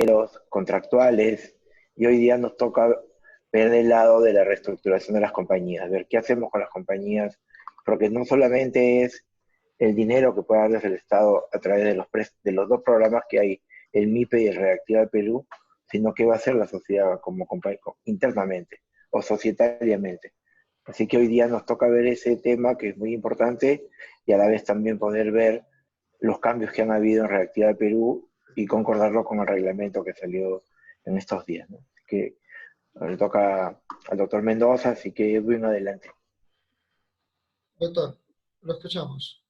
los contractuales, y hoy día nos toca ver del lado de la reestructuración de las compañías, ver qué hacemos con las compañías, porque no solamente es el dinero que puede darles el Estado a través de de los dos programas que hay, el MIPE y el Reactiva Perú, sino qué va a hacer la sociedad como internamente o societariamente. Así que hoy día nos toca ver ese tema que es muy importante y a la vez también poder ver los cambios que han habido en Reactiva Perú y concordarlo con el reglamento que salió en estos días, ¿no? Así que le toca al doctor Mendoza, así que bueno, adelante. Doctor, lo escuchamos.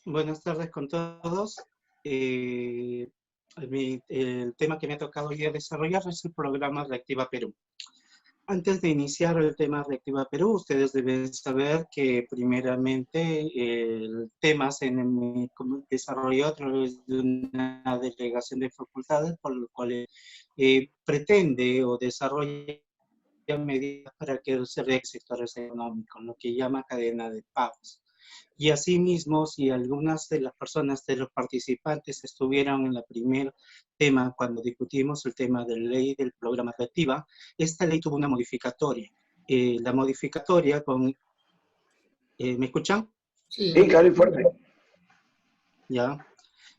Buenas tardes con todos. Eh, el tema que me ha tocado hoy desarrollar es el programa Reactiva Perú. Antes de iniciar el tema Reactiva Perú, ustedes deben saber que primeramente el tema se desarrolló a través de una delegación de facultades, por lo cual pretende o desarrolla medidas para que se el sector económico, lo que llama cadena de pagos. Y asimismo, si algunas de las personas, de los participantes, estuvieron en el primer tema, cuando discutimos el tema de la ley del programa Reactiva, esta ley tuvo una modificatoria. La modificatoria con... ¿me escuchan? Sí, Sí, claro y fuerte. Ya.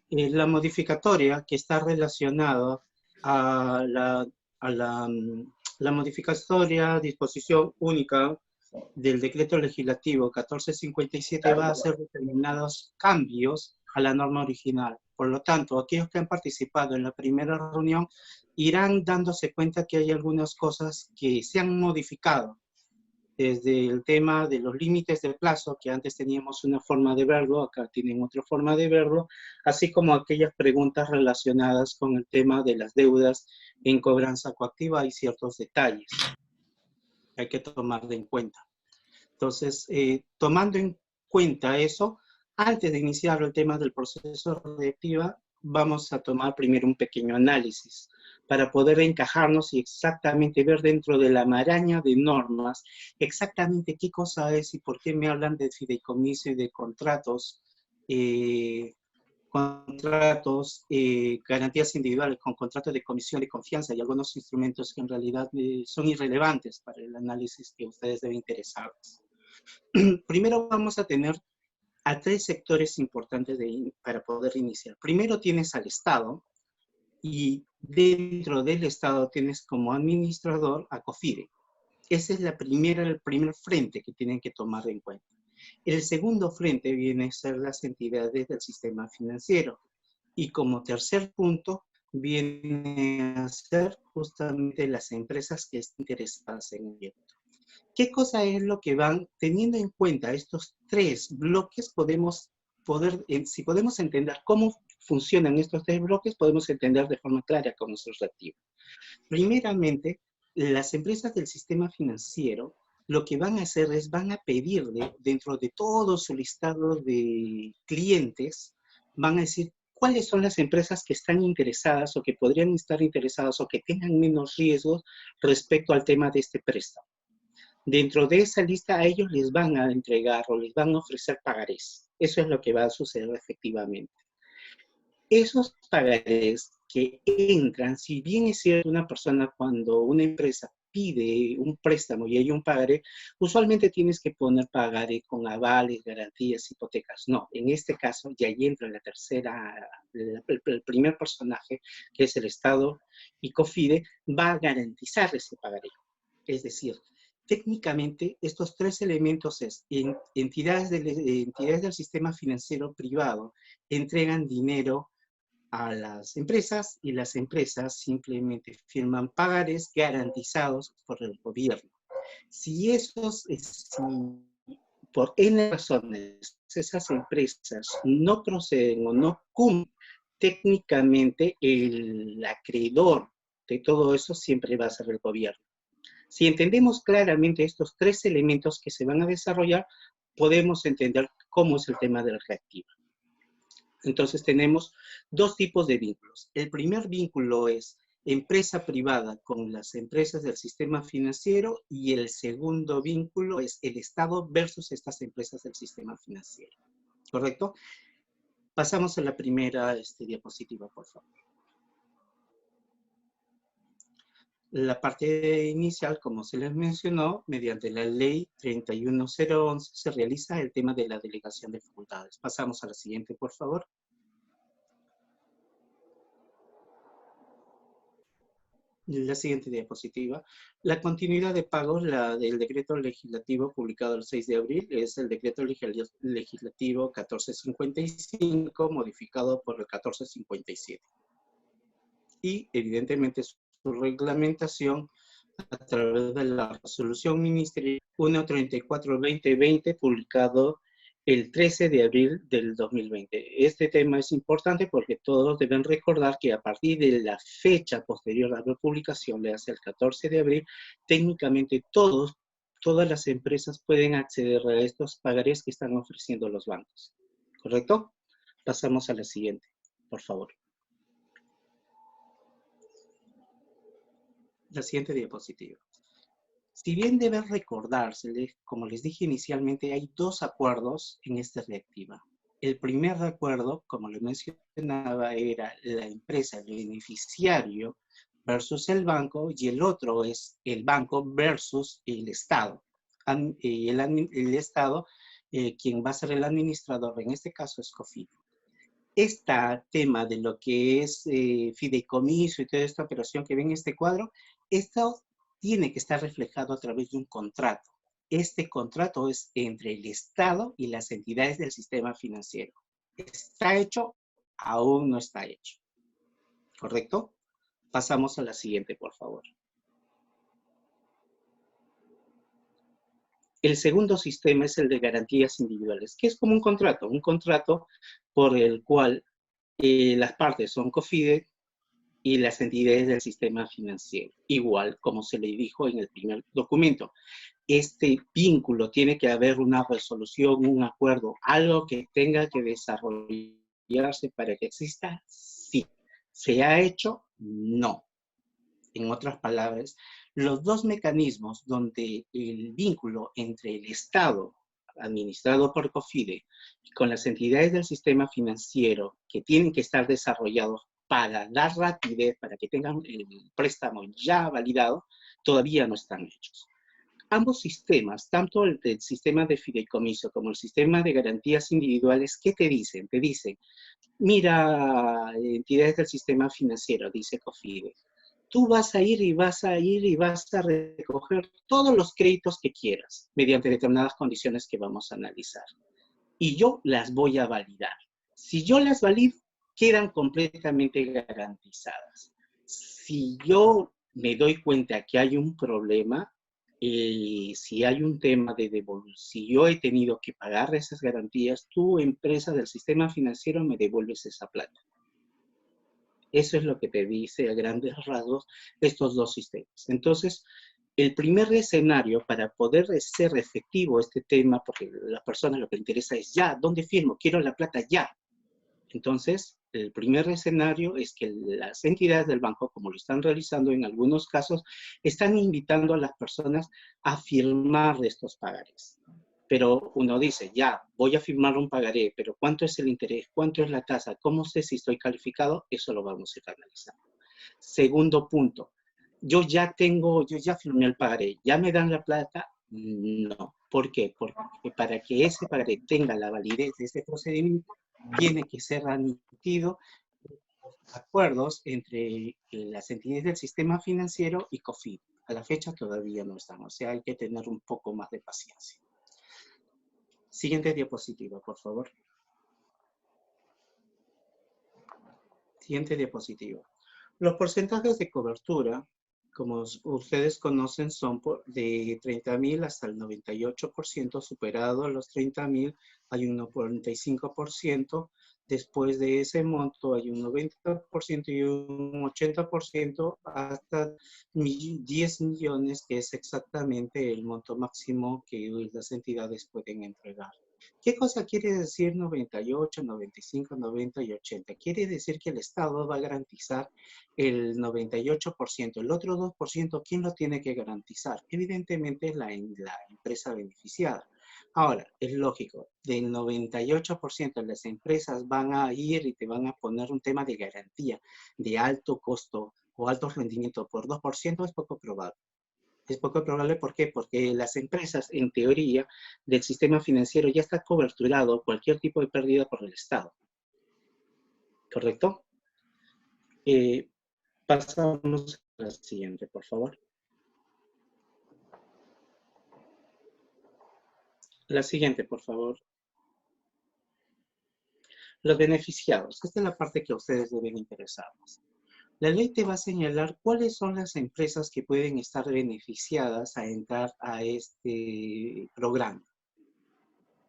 La modificatoria que está relacionada a la modificatoria disposición única del decreto legislativo 1457 va a hacer determinados cambios a la norma original. Por lo tanto, aquellos que han participado en la primera reunión irán dándose cuenta que hay algunas cosas que se han modificado, desde el tema de los límites de plazo, que antes teníamos una forma de verlo, acá tienen otra forma de verlo, así como aquellas preguntas relacionadas con el tema de las deudas en cobranza coactiva y ciertos detalles que hay que tomar en cuenta. Entonces, tomando en cuenta eso, antes de iniciar el tema del proceso reactiva, vamos a tomar primero un pequeño análisis para poder encajarnos y exactamente ver dentro de la maraña de normas exactamente qué cosa es y por qué me hablan de fideicomiso y de contratos, garantías individuales con contratos de comisión de confianza y algunos instrumentos que en realidad son irrelevantes para el análisis que ustedes deben interesarles. Primero vamos a tener a tres sectores importantes para poder iniciar. Primero tienes al Estado y dentro del Estado tienes como administrador a COFIDE. Ese es el primer frente que tienen que tomar en cuenta. El segundo frente viene a ser las entidades del sistema financiero. Y como tercer punto, viene a ser justamente las empresas que están interesadas en ello. ¿Qué cosa es lo que van teniendo en cuenta estos tres bloques? Si podemos entender cómo funcionan estos tres bloques, podemos entender de forma clara cómo es reactivo. Primeramente, las empresas del sistema financiero lo que van a hacer es van a pedirle dentro de todo su listado de clientes, van a decir cuáles son las empresas que están interesadas o que podrían estar interesadas o que tengan menos riesgos respecto al tema de este préstamo. Dentro de esa lista a ellos les van a entregar o les van a ofrecer pagarés. Eso es lo que va a suceder efectivamente. Esos pagarés que entran, si bien es cierto una persona cuando una empresa pide un préstamo y hay un pagaré, usualmente tienes que poner pagaré con avales, garantías, hipotecas. No, en este caso ya entra la tercera, el primer personaje, que es el Estado y COFIDE, va a garantizar ese pagaré. Es decir, técnicamente estos tres elementos es entidades del sistema financiero privado entregan dinero a las empresas y las empresas simplemente firman pagares garantizados por el gobierno. Si por N razones esas empresas no proceden o no cumplen, técnicamente el acreedor de todo eso siempre va a ser el gobierno. Si entendemos claramente estos tres elementos que se van a desarrollar, podemos entender cómo es el tema del reactivo. Entonces tenemos dos tipos de vínculos. El primer vínculo es empresa privada con las empresas del sistema financiero y el segundo vínculo es el Estado versus estas empresas del sistema financiero. ¿Correcto? Pasamos a la primera diapositiva, por favor. La parte inicial, como se les mencionó, mediante la ley 31011 se realiza el tema de la delegación de facultades. Pasamos a la siguiente, por favor. La siguiente diapositiva. La continuidad de pagos del decreto legislativo publicado el 6 de abril es el decreto legislativo 1455 modificado por el 1457. Y evidentemente su reglamentación a través de la resolución ministerial 134-2020 publicado el 13 de abril del 2020. Este tema es importante porque todos deben recordar que a partir de la fecha posterior a la publicación, le hace el 14 de abril, técnicamente todas las empresas pueden acceder a estos pagarés que están ofreciendo los bancos. ¿Correcto? Pasamos a la siguiente, por favor. La siguiente diapositiva. Si bien debe recordarse, como les dije inicialmente, hay dos acuerdos en esta directiva. El primer acuerdo, como les mencionaba, era la empresa, el beneficiario versus el banco, y el otro es el banco versus el Estado. El Estado, quien va a ser el administrador, en este caso es COFIDE. Este tema de lo que es fideicomiso y toda esta operación que ven en este cuadro, esto tiene que estar reflejado a través de un contrato. Este contrato es entre el Estado y las entidades del sistema financiero. ¿Está hecho? Aún no está hecho. ¿Correcto? Pasamos a la siguiente, por favor. El segundo sistema es el de garantías individuales, que es como un contrato por el cual las partes son COFIDE y las entidades del sistema financiero, igual como se le dijo en el primer documento. Este vínculo tiene que haber una resolución, un acuerdo, algo que tenga que desarrollarse para que exista, sí. ¿Se ha hecho? No. En otras palabras, los dos mecanismos donde el vínculo entre el Estado, administrado por COFIDE, con las entidades del sistema financiero que tienen que estar desarrollados para dar rapidez, para que tengan el préstamo ya validado, todavía no están hechos. Ambos sistemas, tanto el sistema de fideicomiso como el sistema de garantías individuales, ¿qué te dicen? Te dicen, mira, entidades del sistema financiero, dice COFIDE, tú vas a ir y vas a recoger todos los créditos que quieras mediante determinadas condiciones que vamos a analizar. Y yo las voy a validar. Si yo las valido, quedan completamente garantizadas. Si yo me doy cuenta que hay un problema, si hay un tema de devolución, si yo he tenido que pagar esas garantías, tu empresa del sistema financiero me devuelves esa plata. Eso es lo que te dice a grandes rasgos estos dos sistemas. Entonces, el primer escenario para poder ser efectivo este tema, porque a las personas lo que les interesa es ya, ¿dónde firmo? Quiero la plata ya. Entonces, el primer escenario es que las entidades del banco, como lo están realizando en algunos casos, están invitando a las personas a firmar estos pagares. Pero uno dice, ya, voy a firmar un pagaré, pero ¿cuánto es el interés? ¿Cuánto es la tasa? ¿Cómo sé si estoy calificado? Eso lo vamos a ir analizando. Segundo punto, yo ya firmé el pagaré, ¿ya me dan la plata? No. ¿Por qué? Porque para que ese pagaré tenga la validez de este procedimiento, tiene que ser admitido acuerdos entre las entidades del sistema financiero y COFIDE. A la fecha todavía no estamos, o sea, hay que tener un poco más de paciencia. Siguiente diapositiva, por favor. Siguiente diapositiva. Los porcentajes de cobertura, como ustedes conocen, son de 30.000 hasta el 98%, superado los 30.000 hay un 45%, después de ese monto hay un 90% y un 80% hasta 10 millones, que es exactamente el monto máximo que las entidades pueden entregar. ¿Qué cosa quiere decir 98, 95, 90 y 80? Quiere decir que el Estado va a garantizar el 98%. El otro 2%, ¿quién lo tiene que garantizar? Evidentemente la empresa beneficiada. Ahora, es lógico, del 98% de las empresas van a ir y te van a poner un tema de garantía de alto costo o alto rendimiento por 2%, es poco probable. Es poco probable, ¿por qué? Porque las empresas, en teoría, del sistema financiero ya está coberturado cualquier tipo de pérdida por el Estado. ¿Correcto? Pasamos a la siguiente, por favor. La siguiente, por favor. Los beneficiados. Esta es la parte que a ustedes deben interesarles. La ley te va a señalar cuáles son las empresas que pueden estar beneficiadas a entrar a este programa.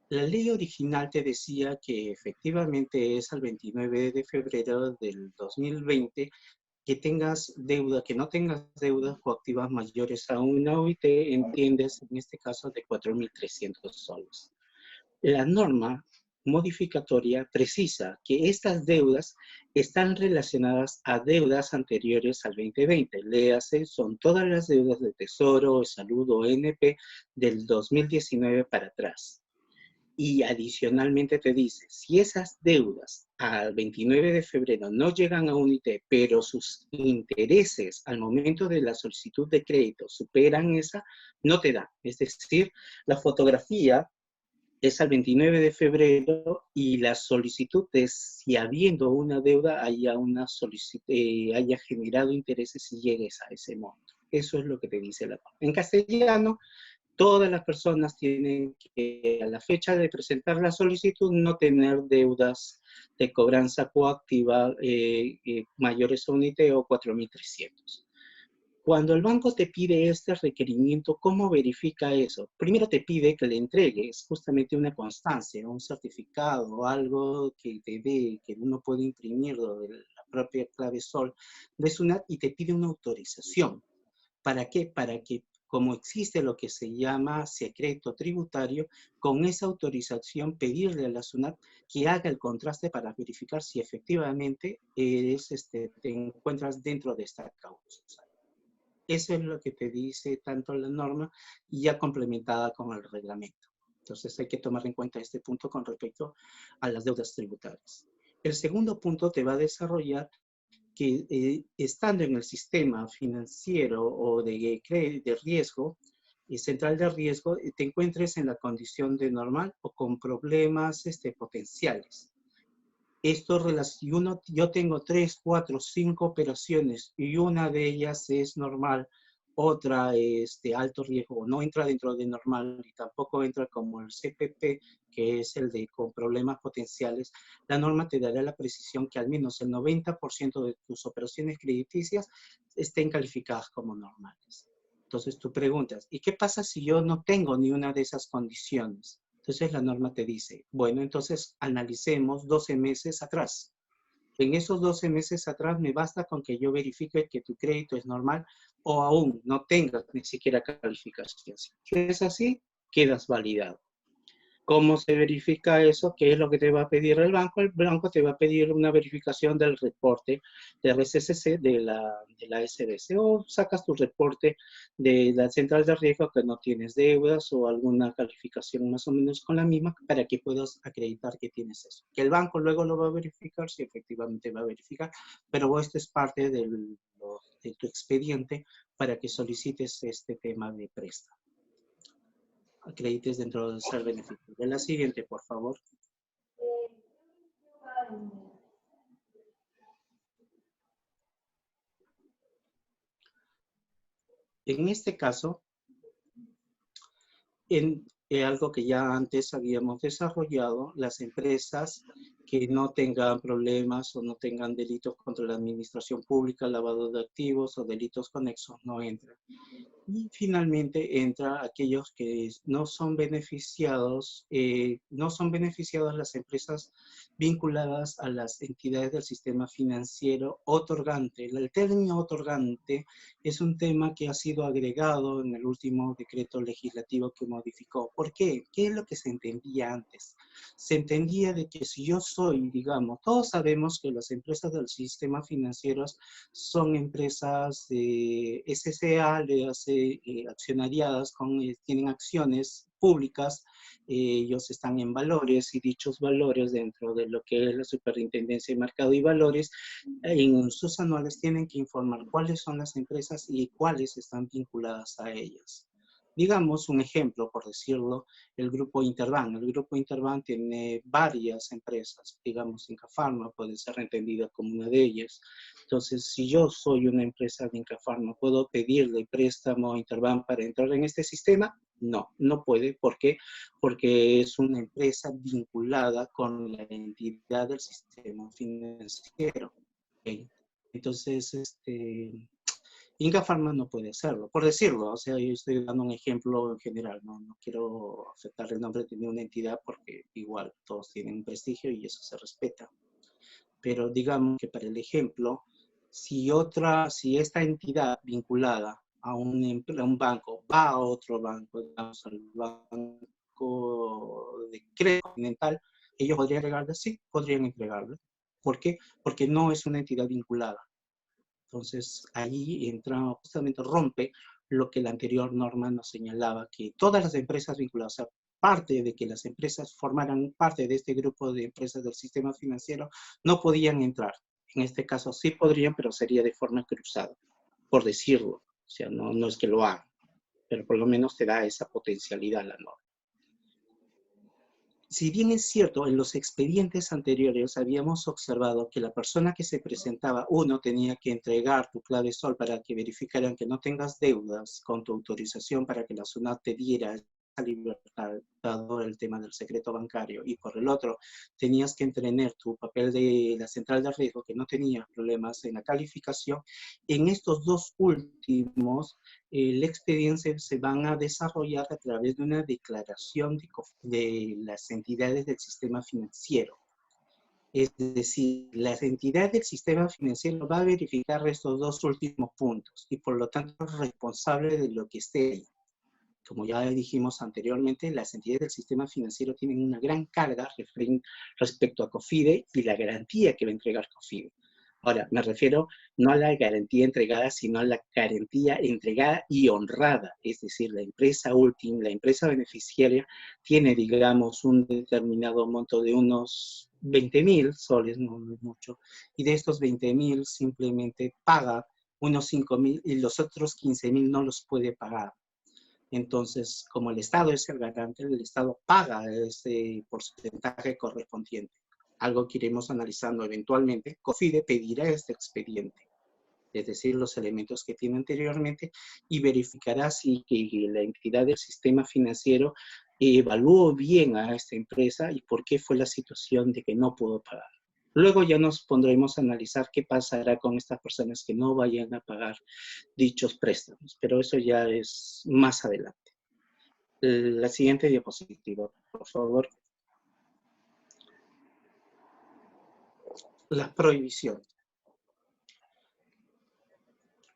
La ley original te decía que efectivamente es al 29 de febrero del 2020 que tengas deuda, que no tengas deudas coactivas mayores a una OIT, entiendes, en este caso de 4.300 soles. La norma modificatoria precisa que estas deudas están relacionadas a deudas anteriores al 2020. Léase, son todas las deudas de Tesoro, Salud o NP del 2019 para atrás. Y adicionalmente te dice, si esas deudas al 29 de febrero no llegan a un IT, pero sus intereses al momento de la solicitud de crédito superan esa, no te da. Es decir, la fotografía es al 29 de febrero y la solicitud es si habiendo una deuda haya generado intereses y llegues a ese monto. Eso es lo que te dice la norma. En castellano, todas las personas tienen que, a la fecha de presentar la solicitud, no tener deudas de cobranza coactiva mayores a un IT o 4.300. Cuando el banco te pide este requerimiento, ¿cómo verifica eso? Primero te pide que le entregues justamente una constancia, un certificado, algo que te dé, que uno puede imprimir de la propia clave SOL de SUNAT y te pide una autorización. ¿Para qué? Para que, como existe lo que se llama secreto tributario, con esa autorización pedirle a la SUNAT que haga el contraste para verificar si efectivamente te encuentras dentro de esta causa. Eso es lo que te dice tanto la norma y ya complementada con el reglamento. Entonces hay que tomar en cuenta este punto con respecto a las deudas tributarias. El segundo punto te va a desarrollar que estando en el sistema financiero o de riesgo, central de riesgo, te encuentres en la condición de normal o con problemas potenciales. Esto, yo tengo 3, 4, 5 operaciones y una de ellas es normal, otra es de alto riesgo, no entra dentro de normal y tampoco entra como el CPP, que es el de con problemas potenciales. La norma te dará la precisión que al menos el 90% de tus operaciones crediticias estén calificadas como normales. Entonces tú preguntas, ¿y qué pasa si yo no tengo ni una de esas condiciones? Entonces la norma te dice, bueno, entonces analicemos 12 meses atrás. En esos 12 meses atrás me basta con que yo verifique que tu crédito es normal o aún no tengas ni siquiera calificación. Si es así, quedas validado. ¿Cómo se verifica eso? ¿Qué es lo que te va a pedir el banco? El banco te va a pedir una verificación del reporte de RCCC de la SBC o sacas tu reporte de la central de riesgo que no tienes deudas o alguna calificación más o menos con la misma para que puedas acreditar que tienes eso. Que el banco luego lo va a verificar, si efectivamente va a verificar, pero esto es parte de tu expediente para que solicites este tema de préstamo. Acredites dentro del ser beneficio. De la siguiente, por favor. En este caso, algo que ya antes habíamos desarrollado, las empresas que no tengan problemas o no tengan delitos contra la administración pública, lavado de activos o delitos conexos no entran. Y finalmente entra aquellos que no son beneficiados las empresas vinculadas a las entidades del sistema financiero otorgante. El término otorgante es un tema que ha sido agregado en el último decreto legislativo que modificó. ¿Por qué? ¿Qué es lo que se entendía antes? se entendía de que si yo soy, digamos, todos sabemos que las empresas del sistema financiero son empresas de SCA, le hace accionariadas, tienen acciones públicas, ellos están en valores y dichos valores dentro de lo que es la Superintendencia de Mercado y Valores, en sus anuales tienen que informar cuáles son las empresas y cuáles están vinculadas a ellas. Digamos un ejemplo, por decirlo, el Grupo Interban. El Grupo Interban tiene varias empresas, digamos Incafarma puede ser entendida como una de ellas. Entonces, si yo soy una empresa de Incafarma, ¿puedo pedirle préstamo a Interban para entrar en este sistema? No, no puede. ¿Por qué? Porque es una empresa vinculada con la entidad del sistema financiero. ¿Okay? Entonces, Inca Pharma no puede hacerlo, por decirlo, o sea, yo estoy dando un ejemplo en general, no quiero afectar el nombre de una entidad porque igual todos tienen un prestigio y eso se respeta. Pero digamos que para el ejemplo, si esta entidad vinculada a un banco va a otro banco, digamos, al banco de crédito continental, ellos podrían entregarle, sí, podrían entregarle. ¿Por qué? Porque no es una entidad vinculada. Entonces, ahí entra, justamente rompe lo que la anterior norma nos señalaba, que todas las empresas vinculadas, o sea, parte de que las empresas formaran parte de este grupo de empresas del sistema financiero, no podían entrar. En este caso sí podrían, pero sería de forma cruzada, por decirlo. O sea, no es que lo hagan, pero por lo menos te da esa potencialidad la norma. Si bien es cierto, en los expedientes anteriores habíamos observado que la persona que se presentaba, uno, tenía que entregar tu clave SOL para que verificaran que no tengas deudas con tu autorización para que la SUNAT te diera esa libertad, dado el tema del secreto bancario, y por el otro, tenías que entregar tu papel de la central de riesgo, que no tenía problemas en la calificación. En estos dos últimos, el expediente se van a desarrollar a través de una declaración de las entidades del sistema financiero. Es decir, las entidades del sistema financiero va a verificar estos dos últimos puntos y por lo tanto es responsable de lo que esté ahí. Como ya dijimos anteriormente, las entidades del sistema financiero tienen una gran carga respecto a COFIDE y la garantía que va a entregar COFIDE. Ahora, me refiero no a la garantía entregada, sino a la garantía entregada y honrada. Es decir, la empresa última, la empresa beneficiaria, tiene, digamos, un determinado monto de unos 20.000 soles, no es mucho, y de estos 20.000 simplemente paga unos 5.000 y los otros 15.000 no los puede pagar. Entonces, como el Estado es el garante, el Estado paga ese porcentaje correspondiente. Algo que iremos analizando eventualmente. COFIDE pedirá este expediente, es decir, los elementos que tiene anteriormente, y verificará si que la entidad del sistema financiero evaluó bien a esta empresa y por qué fue la situación de que no pudo pagar. Luego ya nos pondremos a analizar qué pasará con estas personas que no vayan a pagar dichos préstamos, pero eso ya es más adelante. La siguiente diapositiva, por favor. Las prohibiciones.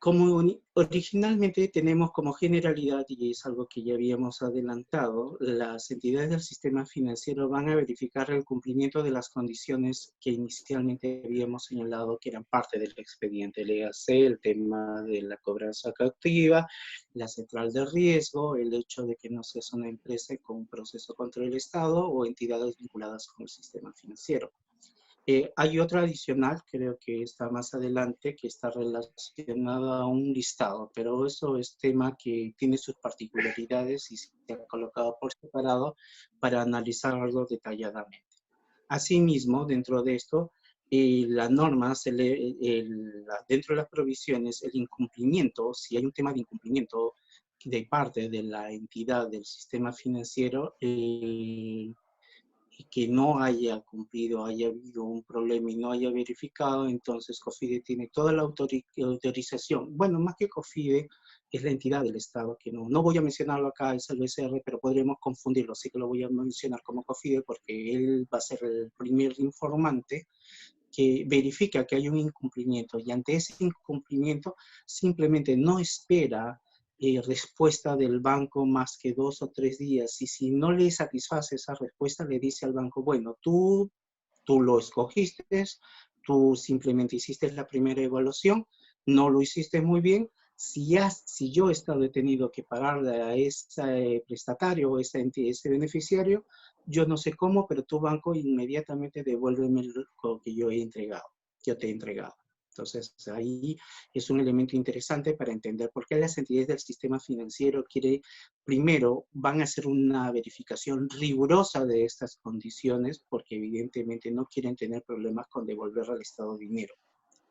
Como originalmente tenemos como generalidad, y es algo que ya habíamos adelantado, las entidades del sistema financiero van a verificar el cumplimiento de las condiciones que inicialmente habíamos señalado que eran parte del expediente. Léase el tema de la cobranza cautiva, la central de riesgo, el hecho de que no seas una empresa con un proceso contra el Estado o entidades vinculadas con el sistema financiero. Hay otra adicional, creo que está más adelante, que está relacionada a un listado, pero eso es tema que tiene sus particularidades y se ha colocado por separado para analizarlo detalladamente. Asimismo, dentro de esto, la norma, dentro de las provisiones, el incumplimiento, si hay un tema de incumplimiento de parte de la entidad del sistema financiero, y que no haya cumplido, haya habido un problema y no haya verificado, entonces COFIDE tiene toda la autorización. Bueno, más que COFIDE, es la entidad del Estado, que no voy a mencionarlo acá, es el BCR, pero podríamos confundirlo, así que lo voy a mencionar como COFIDE porque él va a ser el primer informante que verifica que hay un incumplimiento y ante ese incumplimiento simplemente no espera respuesta del banco más que 2 o 3 días. Y si no le satisface esa respuesta, le dice al banco, bueno, tú lo escogiste, tú simplemente hiciste la primera evaluación, no lo hiciste muy bien. Si yo he estado tenido que pagarle a ese prestatario o ese beneficiario, yo no sé cómo, pero tu banco inmediatamente devuélveme lo que yo te he entregado. Entonces, ahí es un elemento interesante para entender por qué las entidades del sistema financiero primero van a hacer una verificación rigurosa de estas condiciones, porque evidentemente no quieren tener problemas con devolver al Estado dinero,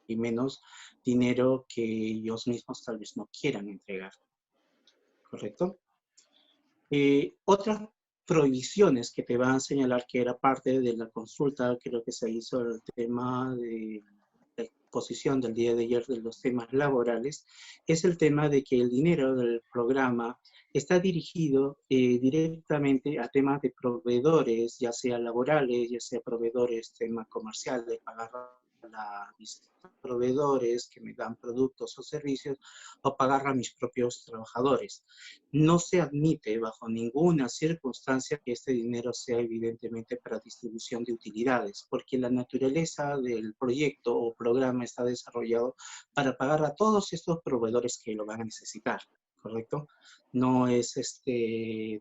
y menos dinero que ellos mismos tal vez no quieran entregar. ¿Correcto? Otras prohibiciones que te van a señalar que era parte de la consulta, creo que se hizo el tema de la exposición del día de ayer de los temas laborales, es el tema de que el dinero del programa está dirigido directamente a temas de proveedores, ya sea laborales, ya sea proveedores, temas comerciales, pagar a mis proveedores que me dan productos o servicios, o pagar a mis propios trabajadores. No se admite bajo ninguna circunstancia que este dinero sea evidentemente para distribución de utilidades, porque la naturaleza del proyecto o programa está desarrollado para pagar a todos estos proveedores que lo van a necesitar, ¿correcto? No es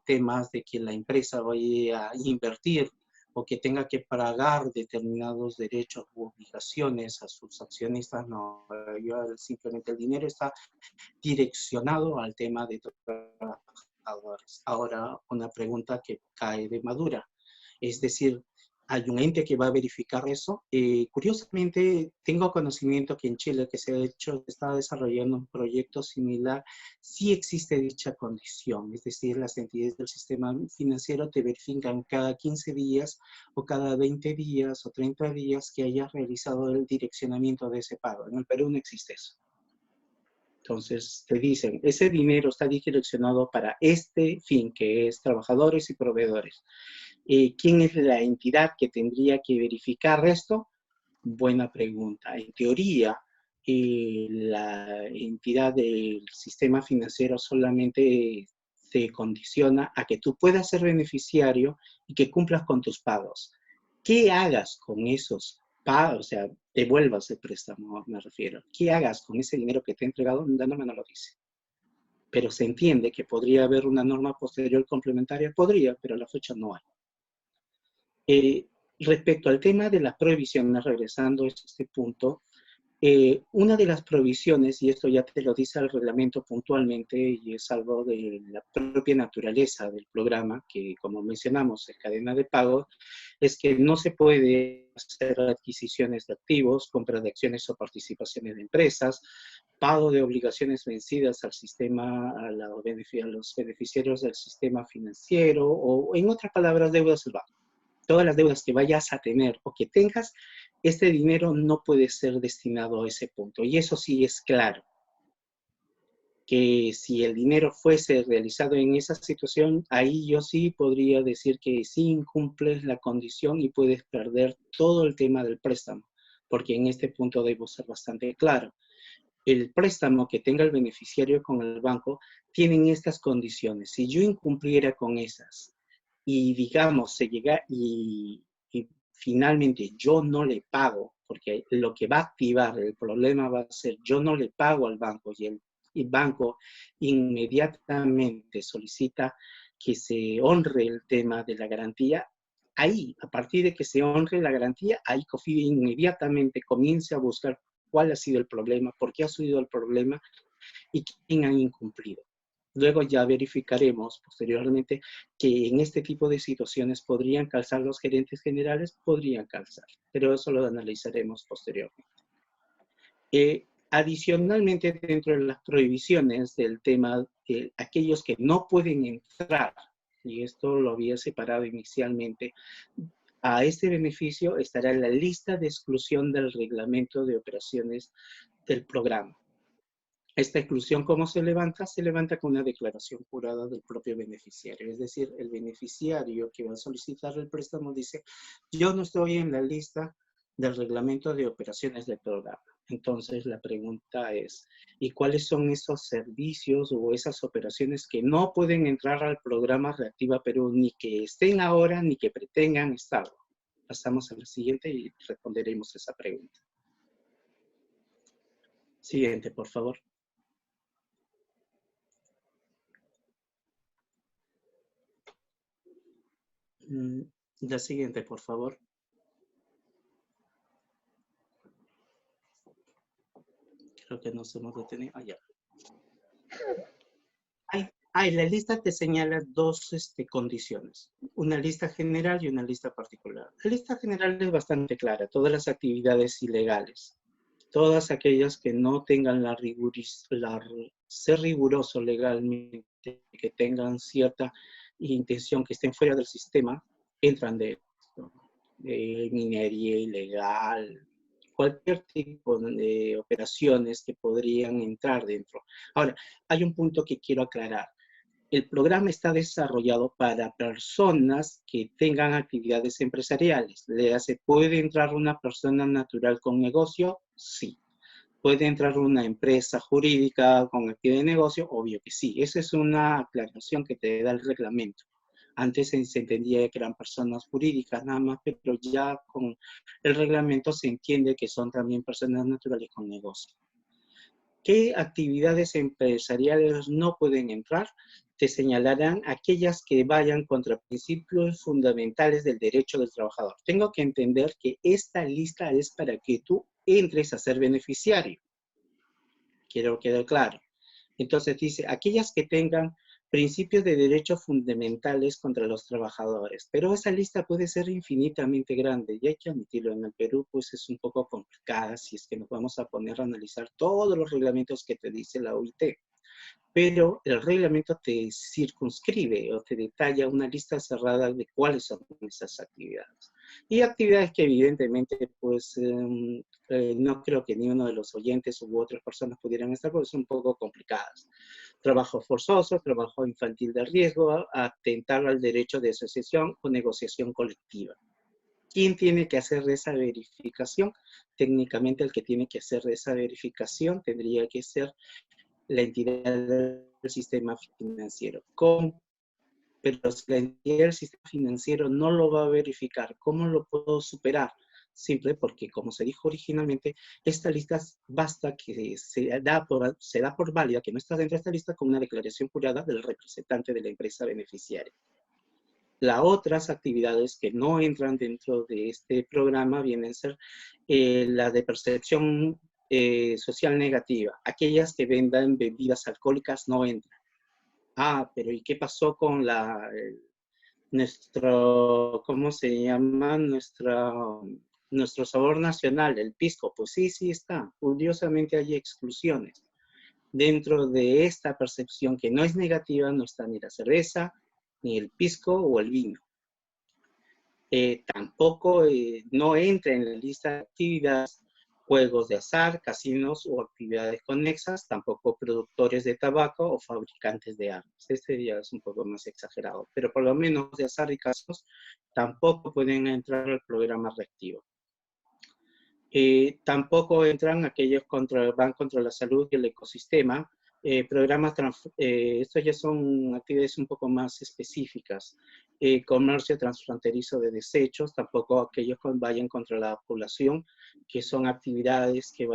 temas de que la empresa vaya a invertir o que tenga que pagar determinados derechos u obligaciones a sus accionistas, no, simplemente el dinero está direccionado al tema de trabajadores. Ahora, una pregunta que cae de madura, es decir, ¿hay un ente que va a verificar eso? Curiosamente, tengo conocimiento que en Chile que se está desarrollando un proyecto similar, sí existe dicha condición, es decir, las entidades del sistema financiero te verifican cada 15 días o cada 20 días o 30 días que hayas realizado el direccionamiento de ese pago. En el Perú no existe eso. Entonces te dicen, ese dinero está direccionado para este fin, que es trabajadores y proveedores. ¿Quién es la entidad que tendría que verificar esto? Buena pregunta. En teoría, la entidad del sistema financiero solamente te condiciona a que tú puedas ser beneficiario y que cumplas con tus pagos. ¿Qué hagas con esos pagos? O sea, devuelvas el préstamo, me refiero. ¿Qué hagas con ese dinero que te he entregado? La norma no lo dice. Pero se entiende que podría haber una norma posterior complementaria. Podría, pero a la fecha no hay. Respecto al tema de las prohibiciones, regresando a este punto, una de las prohibiciones, y esto ya te lo dice el reglamento puntualmente, y es algo de la propia naturaleza del programa, que como mencionamos, es cadena de pago, es que no se puede hacer adquisiciones de activos, compra de acciones o participaciones de empresas, pago de obligaciones vencidas al sistema, a los beneficiarios del sistema financiero, o en otras palabras, deudas del banco. Todas las deudas que vayas a tener o que tengas, este dinero no puede ser destinado a ese punto. Y eso sí es claro, que si el dinero fuese realizado en esa situación, ahí yo sí podría decir que sí incumples la condición y puedes perder todo el tema del préstamo, porque en este punto debo ser bastante claro. El préstamo que tenga el beneficiario con el banco tienen estas condiciones. Si yo incumpliera con esas y digamos se llega y finalmente yo no le pago, porque lo que va a activar el problema va a ser yo no le pago al banco y el banco inmediatamente solicita que se honre el tema de la garantía. Ahí, a partir de que se honre la garantía, ahí COFIDE inmediatamente comienza a buscar cuál ha sido el problema, por qué ha sido el problema y quién ha incumplido. Luego ya verificaremos posteriormente que en este tipo de situaciones podrían calzar los gerentes generales, podrían calzar, pero eso lo analizaremos posteriormente. Adicionalmente, dentro de las prohibiciones del tema, aquellos que no pueden entrar, y esto lo había separado inicialmente, a este beneficio estará en la lista de exclusión del reglamento de operaciones del programa. Esta exclusión, ¿cómo se levanta? Se levanta con una declaración jurada del propio beneficiario. Es decir, el beneficiario que va a solicitar el préstamo dice, yo no estoy en la lista del reglamento de operaciones del programa. Entonces la pregunta es, ¿y cuáles son esos servicios o esas operaciones que no pueden entrar al programa Reactiva Perú, ni que estén ahora, ni que pretendan estar? Pasamos a la siguiente y responderemos esa pregunta. Siguiente, por favor. La siguiente, por favor. Creo que nos hemos detenido. Ah, ya. La lista te señala dos condiciones. Una lista general y una lista particular. La lista general es bastante clara. Todas las actividades ilegales. Todas aquellas que no tengan ser riguroso legalmente, que tengan cierta intención, que estén fuera del sistema, entran de esto. Minería ilegal, cualquier tipo de operaciones que podrían entrar dentro. Ahora, hay un punto que quiero aclarar. El programa está desarrollado para personas que tengan actividades empresariales. ¿Puede entrar una persona natural con negocio? Sí. ¿Puede entrar una empresa jurídica con actividad de negocio? Obvio que sí. Esa es una aclaración que te da el reglamento. Antes se entendía que eran personas jurídicas nada más, pero ya con el reglamento se entiende que son también personas naturales con negocio. ¿Qué actividades empresariales no pueden entrar? Te señalarán aquellas que vayan contra principios fundamentales del derecho del trabajador. Tengo que entender que esta lista es para que tú entres a ser beneficiario. Quiero quedar claro. Entonces dice, aquellas que tengan principios de derechos fundamentales contra los trabajadores. Pero esa lista puede ser infinitamente grande y hay que admitirlo. En el Perú pues es un poco complicada si es que nos vamos a poner a analizar todos los reglamentos que te dice la OIT. Pero el reglamento te circunscribe o te detalla una lista cerrada de cuáles son esas actividades. Y actividades que evidentemente pues no creo que ni uno de los oyentes u otras personas pudieran estar porque son un poco complicadas. Trabajo forzoso, trabajo infantil de riesgo, atentar al derecho de asociación o negociación colectiva. ¿Quién tiene que hacer esa verificación? Técnicamente el que tiene que hacer esa verificación tendría que ser la entidad del sistema financiero. Pero si la entidad del sistema financiero no lo va a verificar, ¿cómo lo puedo superar? Simple porque, como se dijo originalmente, esta lista basta que se da por válida, que no está dentro de esta lista, con una declaración jurada del representante de la empresa beneficiaria. Las otras actividades que no entran dentro de este programa vienen a ser la de percepción social negativa. Aquellas que vendan bebidas alcohólicas no entran. Pero ¿y qué pasó con ¿cómo se llama? Nuestro sabor nacional, el pisco? Pues sí está. Curiosamente hay exclusiones. Dentro de esta percepción que no es negativa, no está ni la cerveza, ni el pisco o el vino. Tampoco no entra en la lista de actividades juegos de azar, casinos o actividades conexas, tampoco productores de tabaco o fabricantes de armas. Este ya es un poco más exagerado, pero por lo menos de azar y casinos tampoco pueden entrar al programa reactivo. Tampoco entran aquellos van contra la salud y el ecosistema. Programas, estos ya son actividades un poco más específicas. Comercio transfronterizo de desechos, tampoco aquellos que vayan contra la población, que son actividades que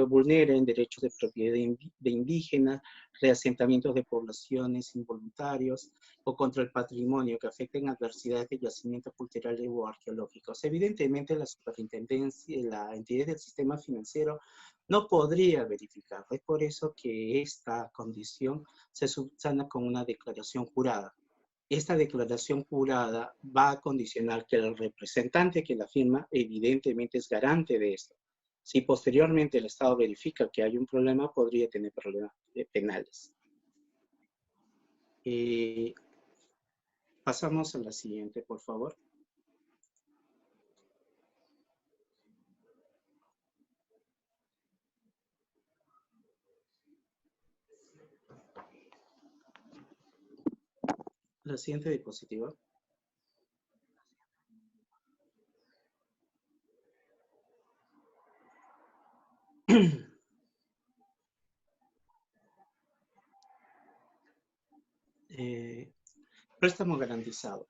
vulneren derechos de propiedad de indígenas, reasentamientos de poblaciones involuntarios, o contra el patrimonio, que afecten adversidades de yacimientos culturales o arqueológicos. Evidentemente, la superintendencia, la entidad del sistema financiero no podría verificar. Es por eso que esta condición se subsana con una declaración jurada. Esta declaración jurada va a condicionar que el representante que la firma evidentemente es garante de esto. Si posteriormente el Estado verifica que hay un problema, podría tener problemas penales. Pasamos a la siguiente, por favor. La siguiente diapositiva. Préstamo garantizado.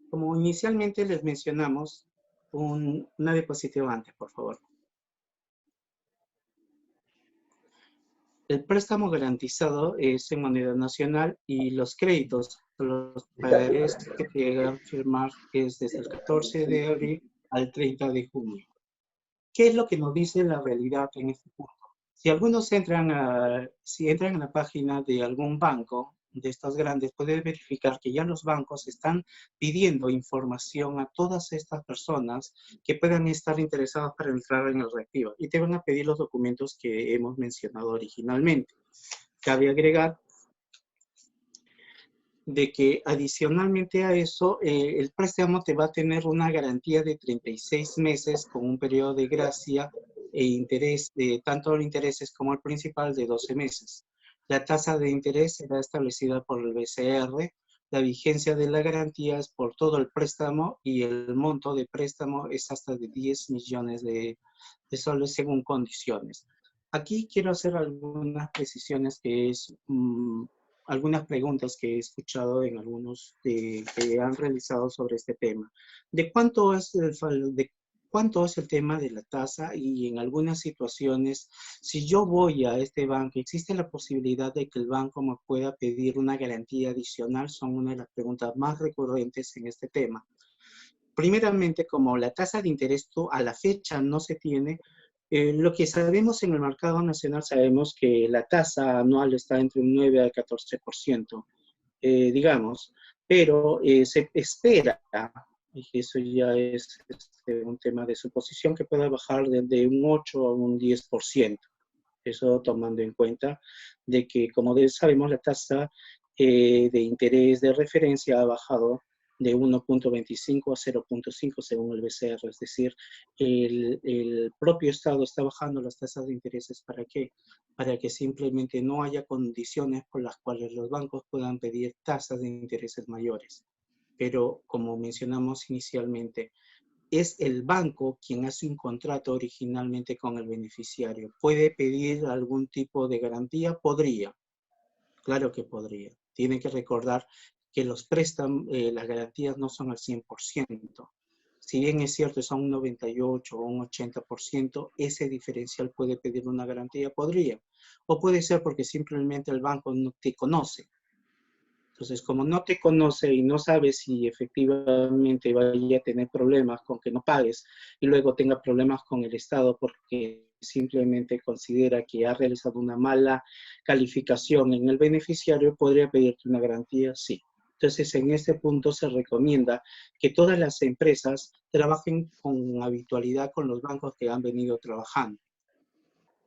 Como inicialmente les mencionamos, una diapositiva antes, por favor. El préstamo garantizado es en moneda nacional y los créditos, los pagarés que llegan a firmar es desde el 14 de abril al 30 de junio. ¿Qué es lo que nos dice la realidad en este punto? Si algunos entran a la página de algún banco de estos grandes, pueden verificar que ya los bancos están pidiendo información a todas estas personas que puedan estar interesadas para entrar en el reactivo y te van a pedir los documentos que hemos mencionado originalmente. Cabe agregar de que adicionalmente a eso, el préstamo te va a tener una garantía de 36 meses con un periodo de gracia e interés, tanto los intereses como el principal, de 12 meses. La tasa de interés será establecida por el BCR, la vigencia de la garantía es por todo el préstamo y el monto de préstamo es hasta de 10 millones de soles según condiciones. Aquí quiero hacer algunas precisiones que es... algunas preguntas que he escuchado en algunos que han realizado sobre este tema. ¿De cuánto es el tema de la tasa? Y en algunas situaciones, si yo voy a este banco, ¿existe la posibilidad de que el banco me pueda pedir una garantía adicional? Son una de las preguntas más recurrentes en este tema. Primeramente, como la tasa de interés a la fecha no se tiene, lo que sabemos en el mercado nacional, sabemos que la tasa anual está entre un 9 al 14%, digamos, pero se espera, y eso ya es un tema de suposición, que pueda bajar de un 8 a un 10%. Eso tomando en cuenta de que, como sabemos, la tasa de interés de referencia ha bajado de 1.25 a 0.5 según el BCR, es decir, el propio Estado está bajando las tasas de intereses. ¿Para qué? Para que simplemente no haya condiciones por las cuales los bancos puedan pedir tasas de intereses mayores. Pero, como mencionamos inicialmente, es el banco quien hace un contrato originalmente con el beneficiario. ¿Puede pedir algún tipo de garantía? Podría. Claro que podría. Tiene que recordar que los préstamos, las garantías no son al 100%. Si bien es cierto, son un 98 o un 80%, ese diferencial puede pedir una garantía, podría. O puede ser porque simplemente el banco no te conoce. Entonces, como no te conoce y no sabe si efectivamente vaya a tener problemas con que no pagues y luego tenga problemas con el Estado porque simplemente considera que ha realizado una mala calificación en el beneficiario, podría pedirte una garantía, sí. Entonces, en este punto se recomienda que todas las empresas trabajen con habitualidad con los bancos que han venido trabajando.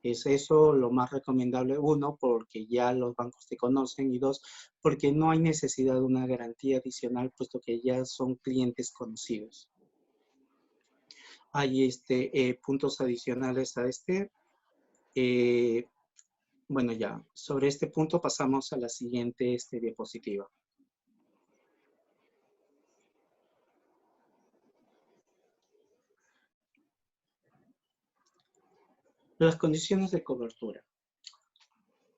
Es eso lo más recomendable, uno, porque ya los bancos te conocen, y dos, porque no hay necesidad de una garantía adicional, puesto que ya son clientes conocidos. Hay puntos adicionales a bueno, ya, sobre este punto pasamos a la siguiente diapositiva. Las condiciones de cobertura.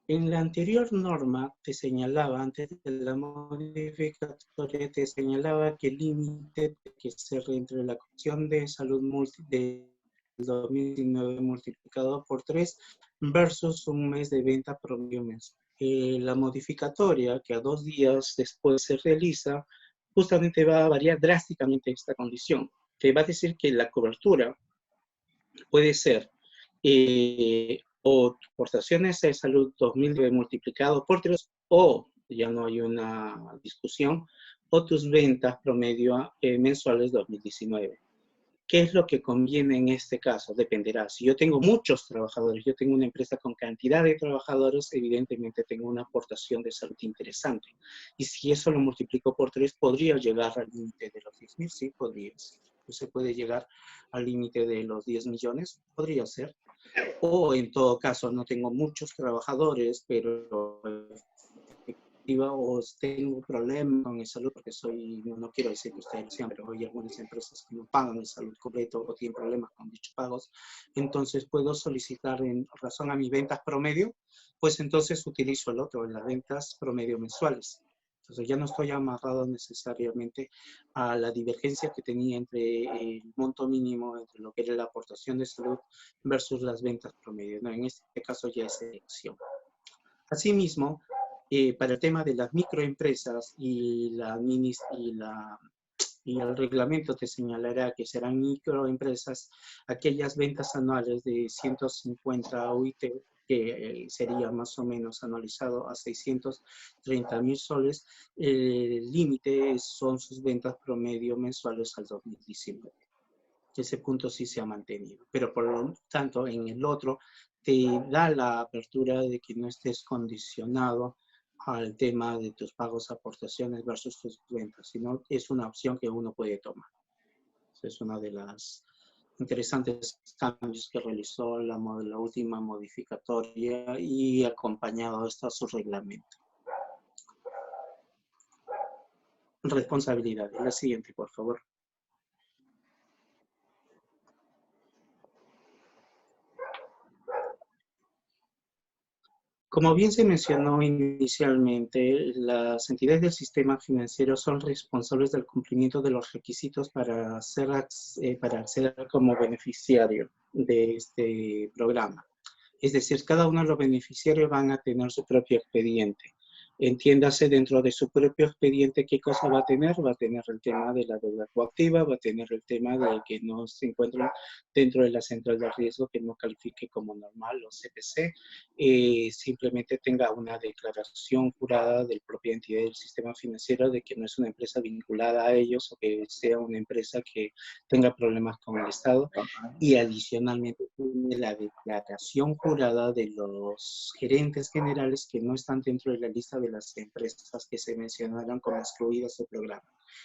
En la anterior norma te señalaba, antes de la modificatoria, te señalaba que el límite que se entre la Comisión de Salud del 2019 multiplicado por 3 versus un mes de venta promedio mes. La modificatoria, que a 2 días después se realiza, justamente va a variar drásticamente esta condición. Te va a decir que la cobertura puede ser o prestaciones de salud 2009 multiplicado por 3, o ya no hay una discusión, o tus ventas promedio mensuales 2019. ¿Qué es lo que conviene en este caso? Dependerá. Si yo tengo muchos trabajadores, yo tengo una empresa con cantidad de trabajadores, evidentemente tengo una aportación de salud interesante. Y si eso lo multiplico por 3, ¿podría llegar al límite de los 10.000? Sí, podría ser. ¿Se puede llegar al límite de los 10 millones? Podría ser. O en todo caso, no tengo muchos trabajadores, pero o tengo problemas con el salud, porque no quiero decir que ustedes lo sean, pero hay algunas empresas que no pagan el salud completo o tienen problemas con dichos pagos, entonces puedo solicitar en razón a mis ventas promedio, pues entonces utilizo el otro, las ventas promedio mensuales. Entonces ya no estoy amarrado necesariamente a la divergencia que tenía entre el monto mínimo, entre lo que era la aportación de salud versus las ventas promedio. No, en este caso ya es elección. Asimismo, para el tema de las microempresas y el reglamento te señalará que serán microempresas aquellas ventas anuales de 150 UIT, que sería más o menos anualizado a 630.000 soles. El límite son sus ventas promedio mensuales al 2019. Ese punto sí se ha mantenido, pero por lo tanto en el otro te da la apertura de que no estés condicionado al tema de tus pagos, aportaciones versus tus ventas, sino es una opción que uno puede tomar. Es una de las interesantes cambios que realizó la última modificatoria y acompañado está su reglamento. Responsabilidad. La siguiente, por favor. Como bien se mencionó inicialmente, las entidades del sistema financiero son responsables del cumplimiento de los requisitos para acceder como beneficiario de este programa. Es decir, cada uno de los beneficiarios van a tener su propio expediente. Entiéndase dentro de su propio expediente qué cosa va a tener. Va a tener el tema de la deuda coactiva, va a tener el tema de que no se encuentra dentro de la central de riesgo, que no califique como normal o CPC. Simplemente tenga una declaración jurada de la propia entidad del sistema financiero de que no es una empresa vinculada a ellos o que sea una empresa que tenga problemas con el Estado. Y adicionalmente tiene la declaración jurada de los gerentes generales que no están dentro de la lista de las empresas que se mencionaron como excluidas del programa.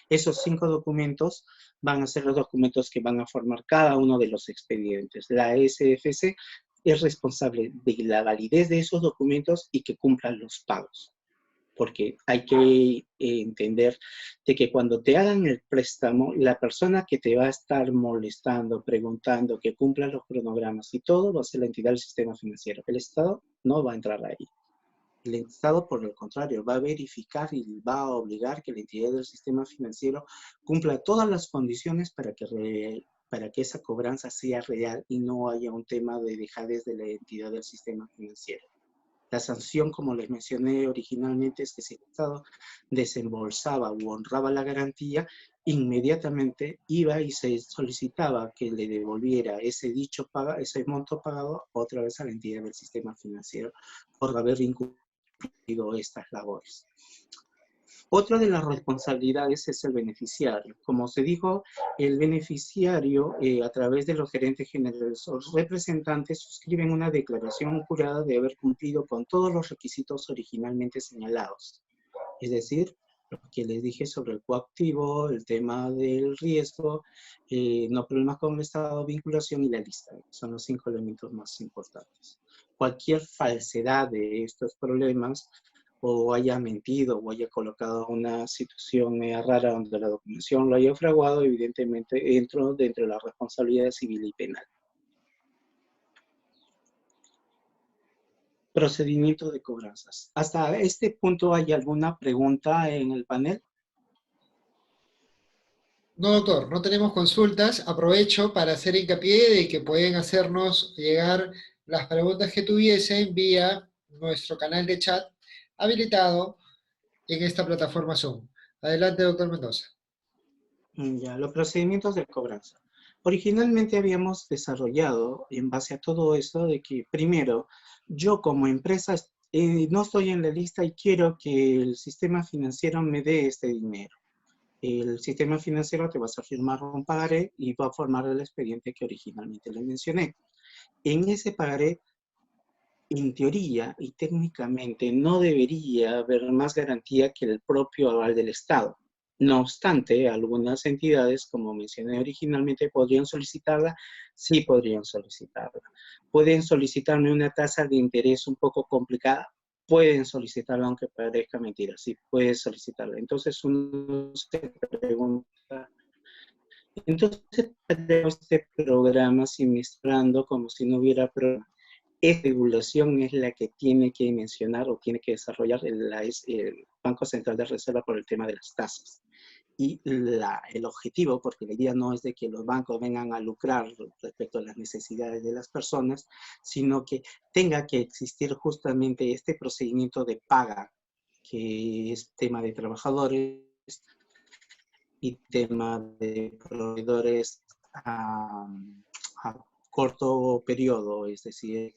Esos 5 documentos van a ser los documentos que van a formar cada uno de los expedientes. La SFC es responsable de la validez de esos documentos y que cumplan los pagos. Porque hay que entender de que cuando te hagan el préstamo, la persona que te va a estar molestando, preguntando, que cumpla los cronogramas y todo, va a ser la entidad del sistema financiero. El Estado no va a entrar ahí. El Estado, por el contrario, va a verificar y va a obligar que la entidad del sistema financiero cumpla todas las condiciones para que esa cobranza sea real y no haya un tema de dejadez de la entidad del sistema financiero. La sanción, como les mencioné originalmente, es que si el Estado desembolsaba u honraba la garantía, inmediatamente iba y se solicitaba que le devolviera ese monto pagado otra vez a la entidad del sistema financiero por haber incumplido estas labores. Otra de las responsabilidades es el beneficiario. Como se dijo, el beneficiario, a través de los gerentes generales o representantes, suscriben una declaración jurada de haber cumplido con todos los requisitos originalmente señalados. Es decir, lo que les dije sobre el coactivo, el tema del riesgo, no problemas con el estado de vinculación y la lista. Son los 5 elementos más importantes. Cualquier falsedad de estos problemas, o haya mentido o haya colocado una situación rara donde la documentación lo haya fraguado, evidentemente entro dentro de la responsabilidad civil y penal. Procedimiento de cobranzas. ¿Hasta este punto hay alguna pregunta en el panel? No, doctor, no tenemos consultas. Aprovecho para hacer hincapié de que pueden hacernos llegar las preguntas que tuviesen vía nuestro canal de chat habilitado en esta plataforma Zoom. Adelante, doctor Mendoza. Ya, los procedimientos de cobranza. Originalmente habíamos desarrollado en base a todo esto de que primero, yo como empresa no estoy en la lista y quiero que el sistema financiero me dé este dinero. El sistema financiero te va a hacer firmar un pagaré y va a formar el expediente que originalmente le mencioné. En ese pagaré, en teoría y técnicamente, no debería haber más garantía que el propio aval del Estado. No obstante, algunas entidades, como mencioné originalmente, podrían solicitarla, sí podrían solicitarla. Pueden solicitarme una tasa de interés un poco complicada, pueden solicitarla, aunque parezca mentira, sí, pueden solicitarla. Entonces uno se pregunta, entonces este programa suministrando como si no hubiera programa. Esta regulación es la que tiene que mencionar o tiene que desarrollar el Banco Central de Reserva por el tema de las tasas. Y el objetivo, porque la idea no es de que los bancos vengan a lucrar respecto a las necesidades de las personas, sino que tenga que existir justamente este procedimiento de paga, que es tema de trabajadores y tema de proveedores a corto periodo, es decir,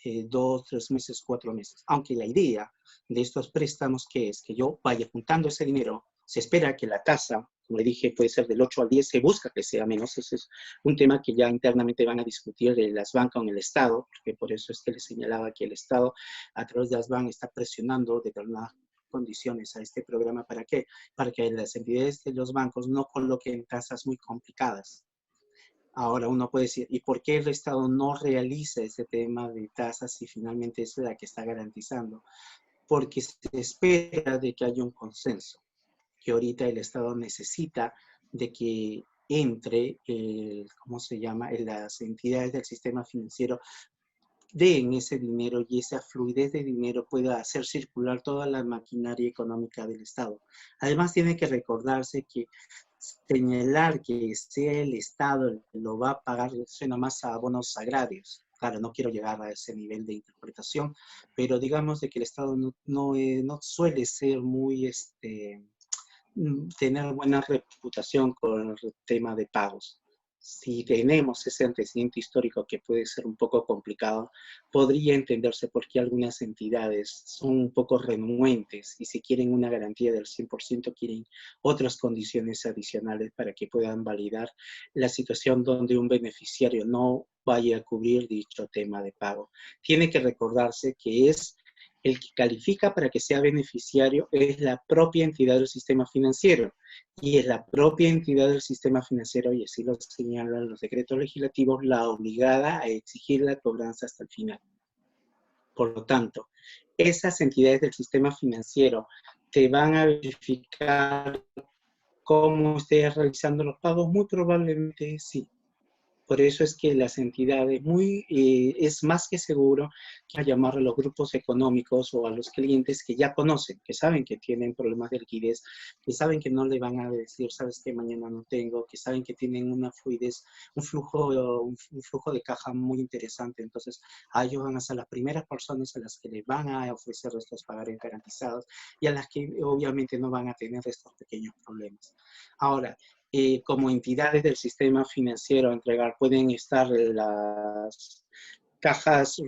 2, 3 meses, 4 meses. Aunque la idea de estos préstamos que es que yo vaya juntando ese dinero, se espera que la tasa, como le dije, puede ser del 8 al 10, se busca que sea menos. Ese es un tema que ya internamente van a discutir las bancas en el Estado, porque por eso es que les señalaba que el Estado, a través de las bancas, está presionando determinadas condiciones a este programa. ¿Para qué? Para que las entidades de los bancos no coloquen tasas muy complicadas. Ahora uno puede decir, ¿y por qué el Estado no realiza ese tema de tasas si finalmente es la que está garantizando? Porque se espera de que haya un consenso, que ahorita el Estado necesita de que entre, ¿cómo se llama?, las entidades del sistema financiero den ese dinero y esa fluidez de dinero pueda hacer circular toda la maquinaria económica del Estado. Además, tiene que recordarse que señalar que sea el Estado el que lo va a pagar suena más a abonos agrarios. Claro, no quiero llegar a ese nivel de interpretación, pero digamos de que el Estado no suele ser muy, tener buena reputación con el tema de pagos. Si tenemos ese antecedente histórico que puede ser un poco complicado, podría entenderse por qué algunas entidades son un poco renuentes y si quieren una garantía del 100% quieren otras condiciones adicionales para que puedan validar la situación donde un beneficiario no vaya a cubrir dicho tema de pago. Tiene que recordarse que es el que califica para que sea beneficiario es la propia entidad del sistema financiero y es la propia entidad del sistema financiero, y así lo señalan los decretos legislativos, la obligada a exigir la cobranza hasta el final. Por lo tanto, esas entidades del sistema financiero te van a verificar cómo estés realizando los pagos, muy probablemente sí. Por eso es que las entidades, es más que seguro que llamar a los grupos económicos o a los clientes que ya conocen, que saben que tienen problemas de liquidez, que saben que no le van a decir, sabes que mañana no tengo, que saben que tienen una fluidez, un flujo de caja muy interesante. Entonces, a ellos van a ser las primeras personas a las que les van a ofrecer estos pagares garantizados y a las que obviamente no van a tener estos pequeños problemas. Ahora, como entidades del sistema financiero a entregar, pueden estar las cajas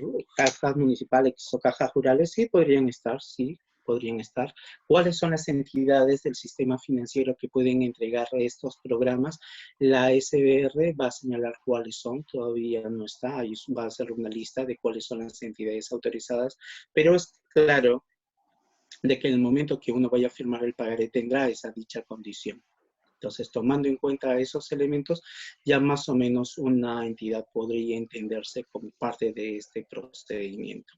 municipales o cajas rurales, sí podrían estar, sí podrían estar. ¿Cuáles son las entidades del sistema financiero que pueden entregar estos programas? La SBR va a señalar cuáles son, todavía no está, ahí va a ser una lista de cuáles son las entidades autorizadas, pero es claro de que en el momento que uno vaya a firmar el pagaré tendrá esa dicha condición. Entonces, tomando en cuenta esos elementos, ya más o menos una entidad podría entenderse como parte de este procedimiento.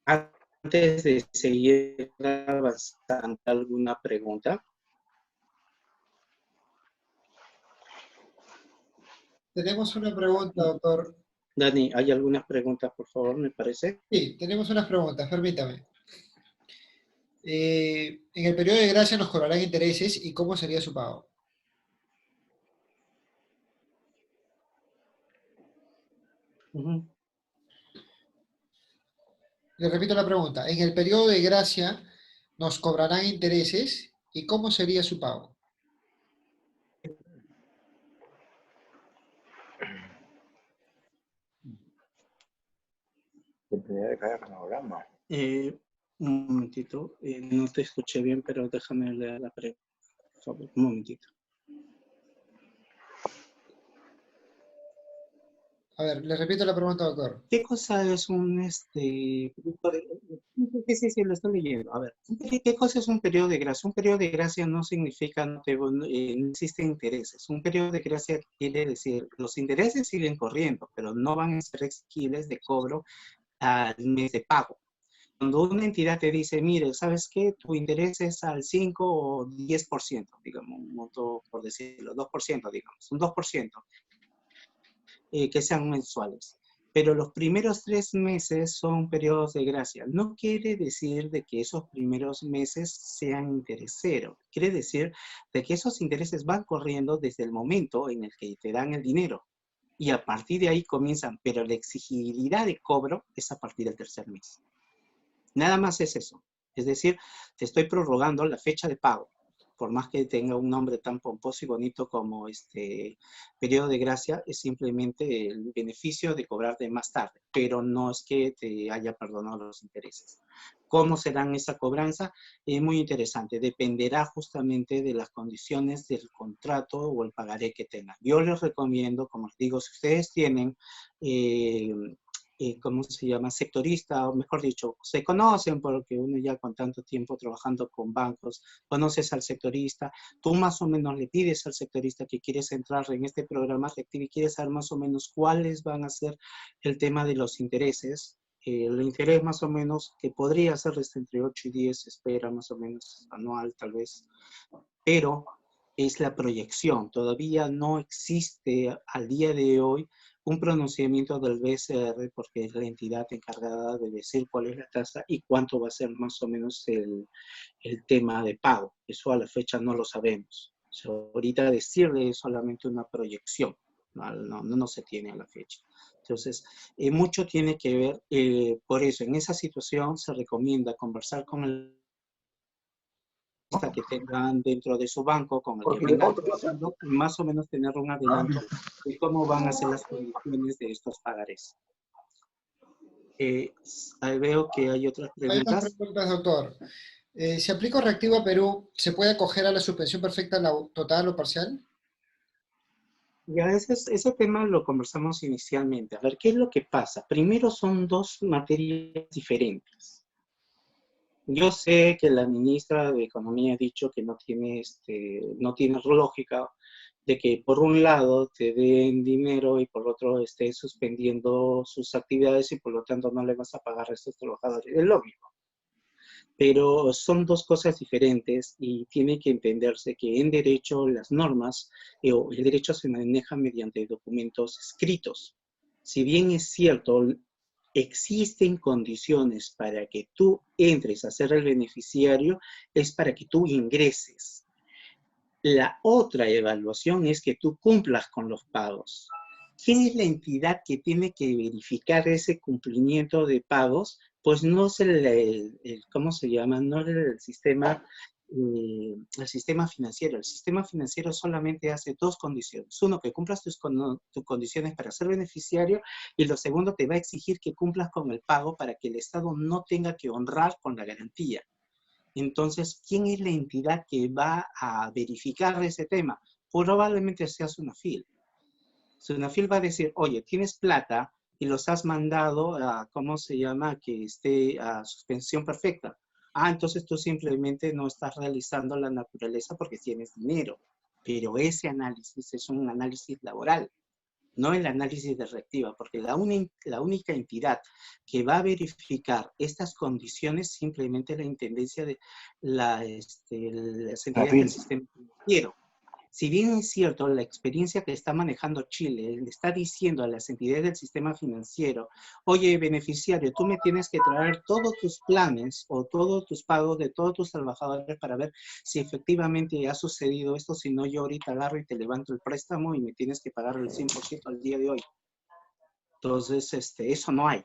Antes de seguir avanzando, ¿alguna pregunta? Tenemos una pregunta, doctor. Dani, ¿hay algunas preguntas, por favor, me parece? Sí, tenemos unas preguntas, permítame. En el periodo de gracia nos cobrarán intereses y cómo sería su pago. Le repito la pregunta. En el periodo de gracia nos cobrarán intereses y cómo sería su pago. Depende de cada cronograma. Un momentito, no te escuché bien, pero déjame leer la pregunta, por favor, un momentito. A ver, le repito la pregunta, doctor. ¿Qué cosa es un, sí, lo estoy leyendo. A ver, ¿qué cosa es un periodo de gracia? Un periodo de gracia no significa no existen intereses. Un periodo de gracia quiere decir, los intereses siguen corriendo, pero no van a ser exigibles de cobro al mes de pago. Cuando una entidad te dice, mire, ¿sabes qué? Tu interés es al 5 o 10%, digamos, un monto, por decirlo, 2%, digamos, un 2%, que sean mensuales. Pero los primeros 3 meses son periodos de gracia. No quiere decir de que esos primeros meses sean interés cero. Quiere decir de que esos intereses van corriendo desde el momento en el que te dan el dinero. Y a partir de ahí comienzan, pero la exigibilidad de cobro es a partir del tercer mes. Nada más es eso. Es decir, te estoy prorrogando la fecha de pago. Por más que tenga un nombre tan pomposo y bonito como periodo de gracia, es simplemente el beneficio de cobrarte más tarde, pero no es que te haya perdonado los intereses. ¿Cómo serán esa cobranza? Es muy interesante. Dependerá justamente de las condiciones del contrato o el pagaré que tengan. Yo les recomiendo, como les digo, si ustedes tienen ¿cómo se llama? Sectorista, o mejor dicho, se conocen porque uno ya con tanto tiempo trabajando con bancos, conoces al sectorista, tú más o menos le pides al sectorista que quieres entrar en este programa Reactiva y quieres saber más o menos cuáles van a ser el tema de los intereses. El interés más o menos que podría ser entre 8 y 10, espera más o menos anual tal vez, pero es la proyección. Todavía no existe al día de hoy un pronunciamiento del BCR porque es la entidad encargada de decir cuál es la tasa y cuánto va a ser más o menos el tema de pago. Eso a la fecha no lo sabemos. O sea, ahorita decirle es solamente una proyección, no se tiene a la fecha. Entonces, mucho tiene que ver, por eso en esa situación se recomienda conversar con el que tengan dentro de su banco, con el que vengan trabajando, más o menos tener un adelanto de cómo van a ser las condiciones de estos pagares. Veo que hay otras Hay más preguntas. preguntas, doctor. Si aplico Reactivo a Perú, ¿se puede acoger a la suspensión perfecta total o parcial? Ya ese tema lo conversamos inicialmente. A ver, ¿qué es lo que pasa? Primero son dos materias diferentes. Yo sé que la ministra de Economía ha dicho que no tiene lógica de que por un lado te den dinero y por otro esté suspendiendo sus actividades y por lo tanto no le vas a pagar a estos trabajadores. Es lógico. Pero son dos cosas diferentes y tiene que entenderse que en derecho las normas o el derecho se maneja mediante documentos escritos. Si bien es cierto, existen condiciones para que tú entres a ser el beneficiario, es para que tú ingreses. La otra evaluación es que tú cumplas con los pagos. ¿Quién es la entidad que tiene que verificar ese cumplimiento de pagos? Pues no es ¿cómo se llama? No es el sistema financiero. El sistema financiero solamente hace dos condiciones. Uno, que cumplas tus condiciones para ser beneficiario, y lo segundo, te va a exigir que cumplas con el pago para que el Estado no tenga que honrar con la garantía. Entonces, ¿quién es la entidad que va a verificar ese tema? Probablemente sea SUNAFIL. SUNAFIL va a decir, oye, tienes plata y los has mandado a, ¿cómo se llama?, que esté a suspensión perfecta. Entonces tú simplemente no estás realizando la naturaleza porque tienes dinero. Pero ese análisis es un análisis laboral, no el análisis de Reactiva, porque la única entidad que va a verificar estas condiciones simplemente es la intendencia de las entidades del sistema financiero. Si bien es cierto, la experiencia que está manejando Chile le está diciendo a las entidades del sistema financiero, oye, beneficiario, tú me tienes que traer todos tus planes o todos tus pagos de todos tus trabajadores para ver si efectivamente ha sucedido esto, si no yo ahorita agarro y te levanto el préstamo y me tienes que pagar el 100% al día de hoy. Entonces, eso no hay.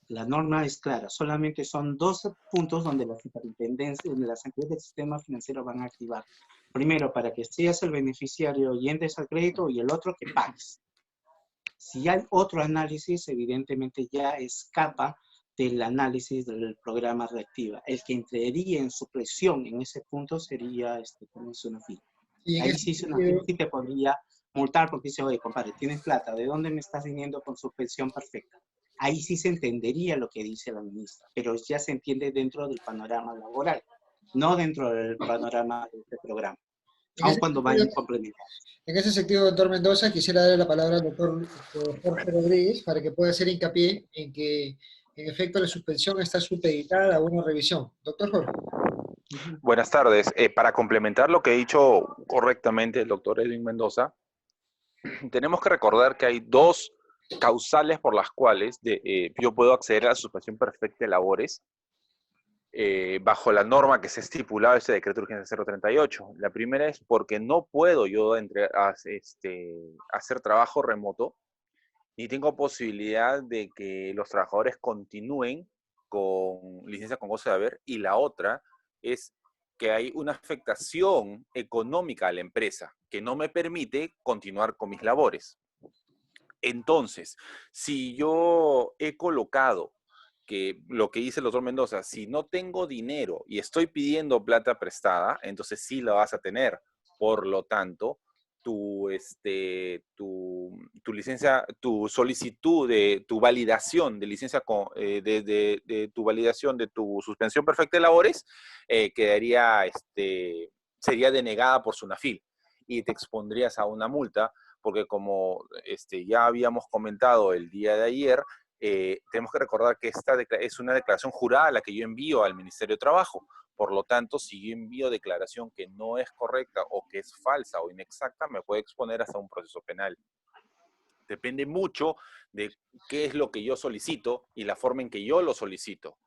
La norma es clara, solamente son 12 puntos donde las superintendencias, donde las entidades del sistema financiero van a activar. Primero, para que seas el beneficiario y entres al crédito, y el otro que pagues. Si hay otro análisis, evidentemente ya escapa del análisis del programa Reactiva. El que entraría en supresión en ese punto sería SUNAFIL. Ahí sí SUNAFIL sí te podría multar porque dice, oye, compadre, tienes plata, ¿de dónde me estás viniendo con suspensión perfecta? Ahí sí se entendería lo que dice la ministra, pero ya se entiende dentro del panorama laboral, no dentro del panorama de este programa. En aun ese cuando sentido, vayan complementando. en ese sentido, doctor Mendoza, quisiera darle la palabra al doctor Jorge Rodríguez para que pueda hacer hincapié en que, en efecto, la suspensión está supeditada a una revisión. Doctor Jorge. Buenas tardes. Para complementar lo que ha dicho correctamente el doctor Edwin Mendoza, tenemos que recordar que hay dos causales por las cuales yo puedo acceder a la suspensión perfecta de labores bajo la norma que se ha estipulado este decreto de urgencia 038. La primera es porque no puedo yo hacer trabajo remoto y tengo posibilidad de que los trabajadores continúen con licencia con goce de haber, y la otra es que hay una afectación económica a la empresa que no me permite continuar con mis labores. Entonces, si yo he colocado que lo que dice el doctor Mendoza, si no tengo dinero y estoy pidiendo plata prestada, entonces sí la vas a tener. Por lo tanto, tu licencia, tu solicitud de tu validación de licencia, de tu validación de tu suspensión perfecta de labores, sería denegada por SUNAFIL y te expondrías a una multa, porque como ya habíamos comentado el día de ayer, tenemos que recordar que esta es una declaración jurada a la que yo envío al Ministerio de Trabajo. Por lo tanto, si yo envío declaración que no es correcta o que es falsa o inexacta, me puede exponer hasta un proceso penal. Depende mucho de qué es lo que yo solicito y la forma en que yo lo solicito.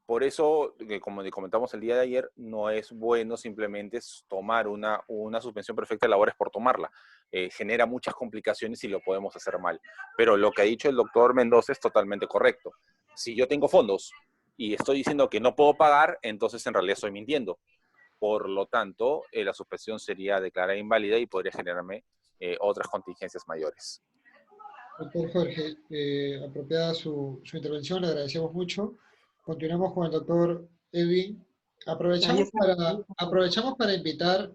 Por eso, como comentamos el día de ayer, no es bueno simplemente tomar una suspensión perfecta de labores por tomarla. Genera muchas complicaciones y lo podemos hacer mal. Pero lo que ha dicho el doctor Mendoza es totalmente correcto. Si yo tengo fondos y estoy diciendo que no puedo pagar, entonces en realidad estoy mintiendo. Por lo tanto, la suspensión sería declarada inválida y podría generarme otras contingencias mayores. Doctor Jorge, apropiada su intervención, le agradecemos mucho. Continuamos con el doctor Edwin. Aprovechamos para invitar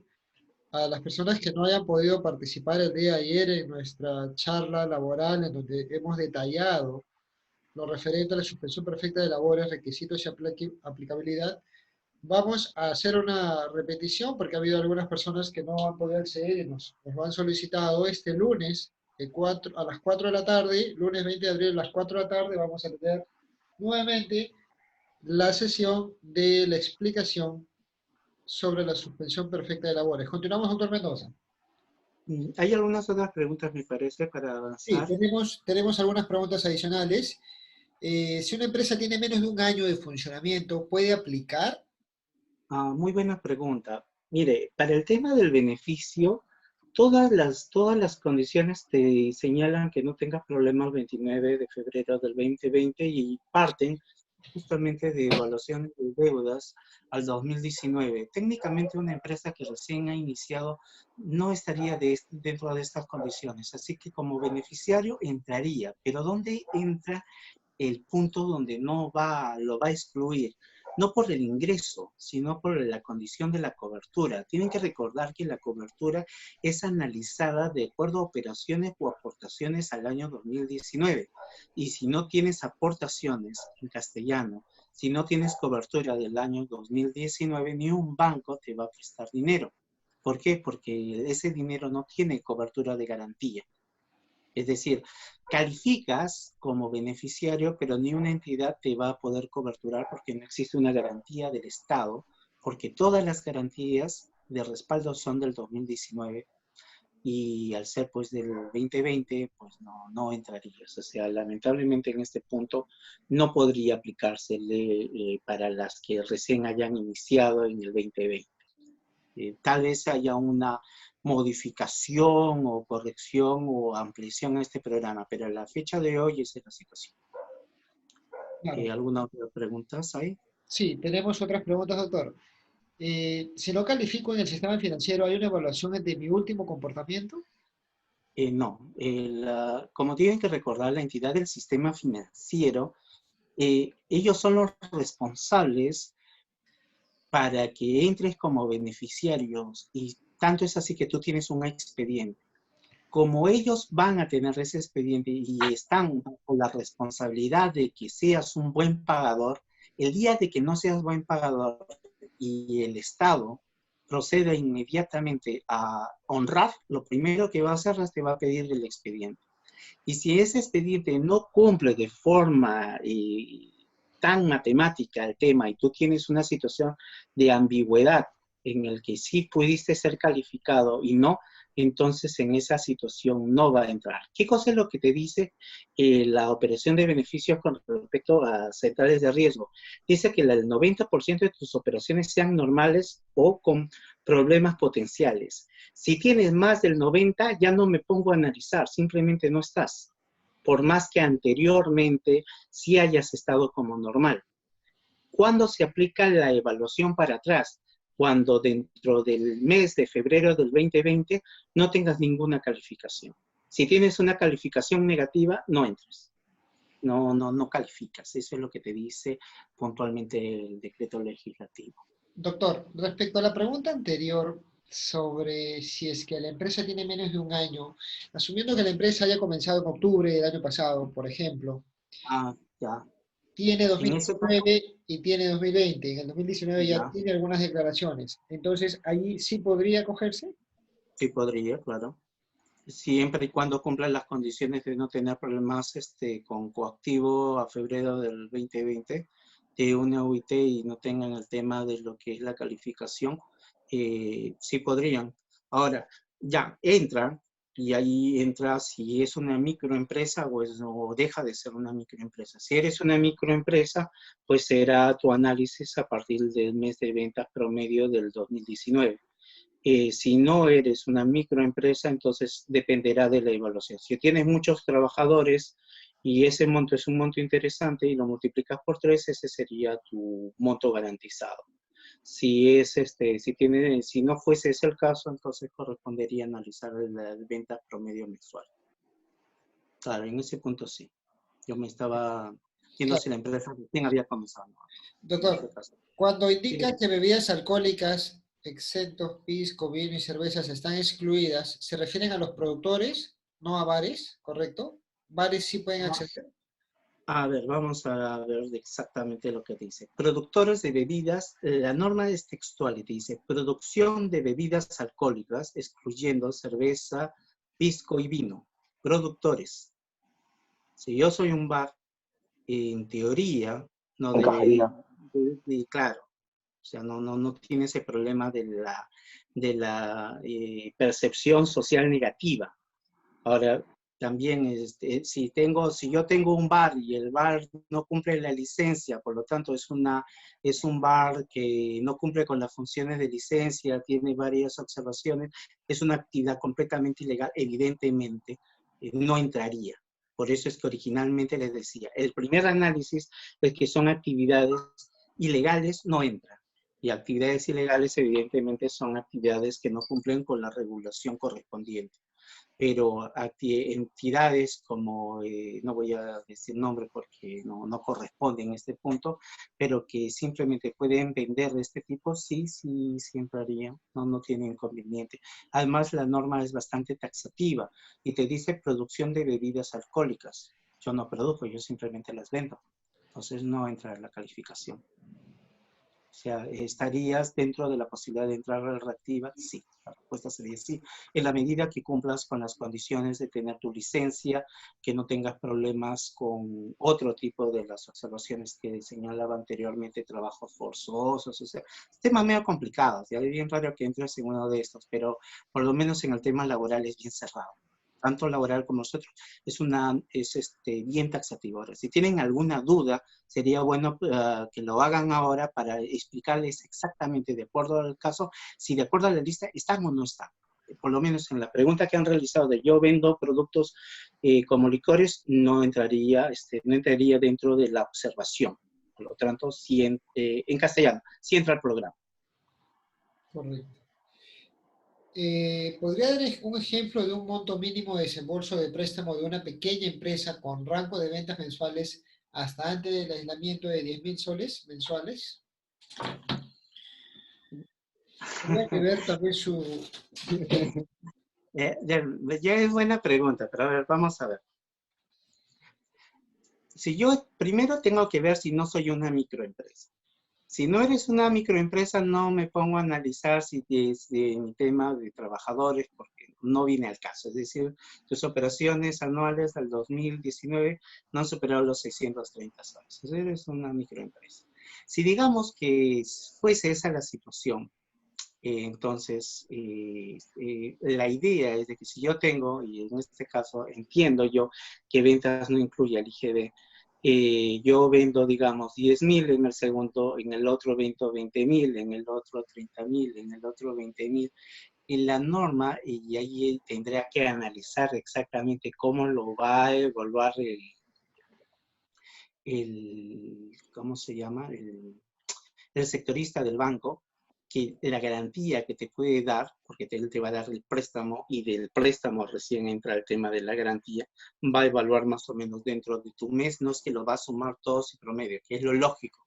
a las personas que no hayan podido participar el día de ayer en nuestra charla laboral, en donde hemos detallado lo referente a la suspensión perfecta de labores, requisitos y aplicabilidad. Vamos a hacer una repetición porque ha habido algunas personas que no han podido acceder y nos lo han solicitado este lunes a las 4 de la tarde, lunes 20 de abril a las 4 de la tarde, vamos a tener nuevamente la sesión de la explicación sobre la suspensión perfecta de labores. Continuamos, doctor Mendoza. Hay algunas otras preguntas, me parece, para Sí, avanzar. tenemos algunas preguntas adicionales. Si una empresa tiene menos de un año de funcionamiento, ¿puede aplicar? Muy buena pregunta. Mire, para el tema del beneficio, todas las condiciones te señalan que no tengas problemas el 29 de febrero del 2020 y parten justamente de evaluaciones de deudas al 2019. Técnicamente una empresa que recién ha iniciado no estaría dentro de estas condiciones, así que como beneficiario entraría, pero ¿dónde entra el punto donde lo va a excluir? No por el ingreso, sino por la condición de la cobertura. Tienen que recordar que la cobertura es analizada de acuerdo a operaciones o aportaciones al año 2019. Y si no tienes aportaciones en castellano, si no tienes cobertura del año 2019, ni un banco te va a prestar dinero. ¿Por qué? Porque ese dinero no tiene cobertura de garantía. Es decir, calificas como beneficiario, pero ni una entidad te va a poder coberturar porque no existe una garantía del Estado, porque todas las garantías de respaldo son del 2019 y al ser pues del 2020, pues no entrarías. O sea, lamentablemente en este punto no podría aplicársele para las que recién hayan iniciado en el 2020. Tal vez haya una modificación o corrección o ampliación a este programa, pero a la fecha de hoy esa es la situación. Claro. ¿Alguna otra pregunta ahí? Sí, tenemos otras preguntas, doctor. Si no califico en el sistema financiero, ¿hay una evaluación de mi último comportamiento? No. Como tienen que recordar, la entidad del sistema financiero, ellos son los responsables para que entres como beneficiarios, y tanto es así que tú tienes un expediente. Como ellos van a tener ese expediente y están con la responsabilidad de que seas un buen pagador, el día de que no seas buen pagador y el Estado proceda inmediatamente a honrar, lo primero que va a hacer es te va a pedir el expediente. Y si ese expediente no cumple de forma tan matemática el tema y tú tienes una situación de ambigüedad en el que sí pudiste ser calificado y no, entonces en esa situación no va a entrar. ¿Qué cosa es lo que te dice la operación de beneficios con respecto a centrales de riesgo? Dice que el 90% de tus operaciones sean normales o con problemas potenciales. Si tienes más del 90, ya no me pongo a analizar, simplemente no estás. Por más que anteriormente sí hayas estado como normal. ¿Cuándo se aplica la evaluación para atrás? Cuando dentro del mes de febrero del 2020 no tengas ninguna calificación. Si tienes una calificación negativa, no entres. No calificas. Eso es lo que te dice puntualmente el decreto legislativo. Doctor, respecto a la pregunta anterior sobre si es que la empresa tiene menos de un año, asumiendo que la empresa haya comenzado en octubre del año pasado, por ejemplo, Ya. tiene En ese caso, 2019 y tiene 2020, en el 2019 ya ya, tiene algunas declaraciones, entonces ahí sí podría acogerse. sí podría, claro. Siempre y cuando cumplan las condiciones de no tener problemas con coactivo a febrero del 2020 de una UIT y no tengan el tema de lo que es la calificación, sí podrían. Ahora, ya entran y ahí entra si es una microempresa o deja de ser una microempresa. Si eres una microempresa, pues será tu análisis a partir del mes de ventas promedio del 2019. Si no eres una microempresa, entonces dependerá de la evaluación. Si tienes muchos trabajadores y ese monto es un monto interesante y lo multiplicas por 3, ese sería tu monto garantizado. Si no fuese ese el caso, entonces correspondería analizar la venta promedio mensual. Claro, en ese punto sí. Yo me estaba viendo Claro. si la empresa recién había comenzado. En este Doctor, caso. cuando indica que bebidas alcohólicas, exentos, pisco, vino y cervezas están excluidas, ¿se refieren a los productores, no a bares, correcto? ¿Bares sí pueden acceder? A ver, vamos a ver exactamente lo que dice. Productores de bebidas, la norma es textual y te dice producción de bebidas alcohólicas, excluyendo cerveza, pisco y vino. Productores. Si yo soy un bar, en teoría, no debe, Encajaría. claro, o sea, no tiene ese problema de la percepción social negativa. Ahora, también, si yo tengo un bar y el bar no cumple la licencia, por lo tanto es un bar que no cumple con las funciones de licencia, tiene varias observaciones, es una actividad completamente ilegal, evidentemente no entraría. Por eso es que originalmente les decía, el primer análisis es que son actividades ilegales, no entran. Y actividades ilegales evidentemente son actividades que no cumplen con la regulación correspondiente. Pero entidades como, no voy a decir nombre porque no corresponde en este punto, pero que simplemente pueden vender de este tipo, sí siempre haría, no tiene inconveniente. Además, la norma es bastante taxativa y te dice producción de bebidas alcohólicas. Yo no produzco, yo simplemente las vendo. Entonces no entra en la calificación. O sea, ¿estarías dentro de la posibilidad de entrar a la reactiva? Sí, la respuesta sería sí, en la medida que cumplas con las condiciones de tener tu licencia, que no tengas problemas con otro tipo de las observaciones que señalaba anteriormente, trabajos forzosos, o sea, es tema medio complicado, ya es bien raro que entres en uno de estos, pero por lo menos en el tema laboral es bien cerrado. Tanto laboral como nosotros, es bien taxativo. Ahora, si tienen alguna duda, sería bueno que lo hagan ahora para explicarles exactamente, de acuerdo al caso, si de acuerdo a la lista están o no están. Por lo menos en la pregunta que han realizado de yo vendo productos como licores, no entraría dentro de la observación. Por lo tanto, en castellano, sí entra al programa. Correcto. ¿Podría dar un ejemplo de un monto mínimo de desembolso de préstamo de una pequeña empresa con rango de ventas mensuales hasta antes del aislamiento de 10.000 soles mensuales? Tendría que ver también su... Ya es buena pregunta, pero a ver, vamos a ver. Si yo primero tengo que ver si no soy una microempresa. Si no eres una microempresa, no me pongo a analizar si desde mi tema de trabajadores, porque no viene al caso. Es decir, tus operaciones anuales del 2019 no han superado los 630 soles. Entonces eres una microempresa. Si digamos que fuese esa la situación, entonces la idea es de que si yo tengo, y en este caso entiendo yo que ventas no incluye al IGB, yo vendo, digamos, 10.000 en el segundo, en el otro vendo 20.000, en el otro 30.000, en el otro 20.000. En la norma, y ahí tendría que analizar exactamente cómo lo va a evaluar ¿cómo se llama? El sectorista del banco, que la garantía que te puede dar, porque él te va a dar el préstamo y del préstamo recién entra el tema de la garantía, va a evaluar más o menos dentro de tu mes, no es que lo va a sumar todo y promedio, que es lo lógico.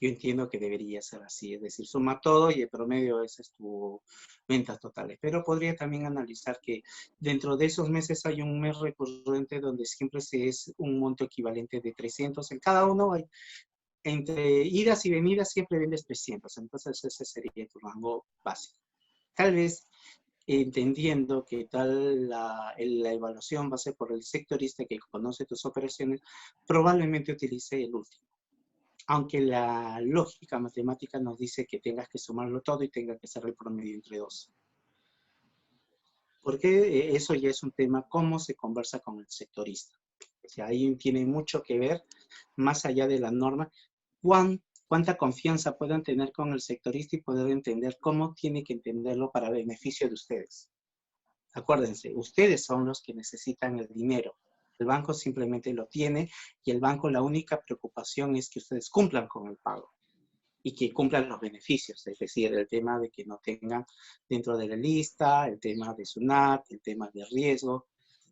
Yo entiendo que debería ser así, es decir, suma todo y el promedio ese es tu ventas totales. Pero podría también analizar que dentro de esos meses hay un mes recurrente donde siempre se es un monto equivalente de 300. En cada uno hay, entre idas y venidas siempre vendes 300, entonces ese sería tu rango básico. Tal vez entendiendo que tal la evaluación va a ser por el sectorista que conoce tus operaciones, probablemente utilice el último. Aunque la lógica matemática nos dice que tengas que sumarlo todo y tenga que ser el promedio entre dos. Porque eso ya es un tema, cómo se conversa con el sectorista. O sea, ahí tiene mucho que ver, más allá de la norma, cuánta confianza puedan tener con el sectorista y poder entender cómo tiene que entenderlo para beneficio de ustedes. Acuérdense, ustedes son los que necesitan el dinero. El banco simplemente lo tiene y el banco la única preocupación es que ustedes cumplan con el pago y que cumplan los beneficios, es decir, el tema de que no tengan dentro de la lista, el tema de SUNAT, el tema de riesgo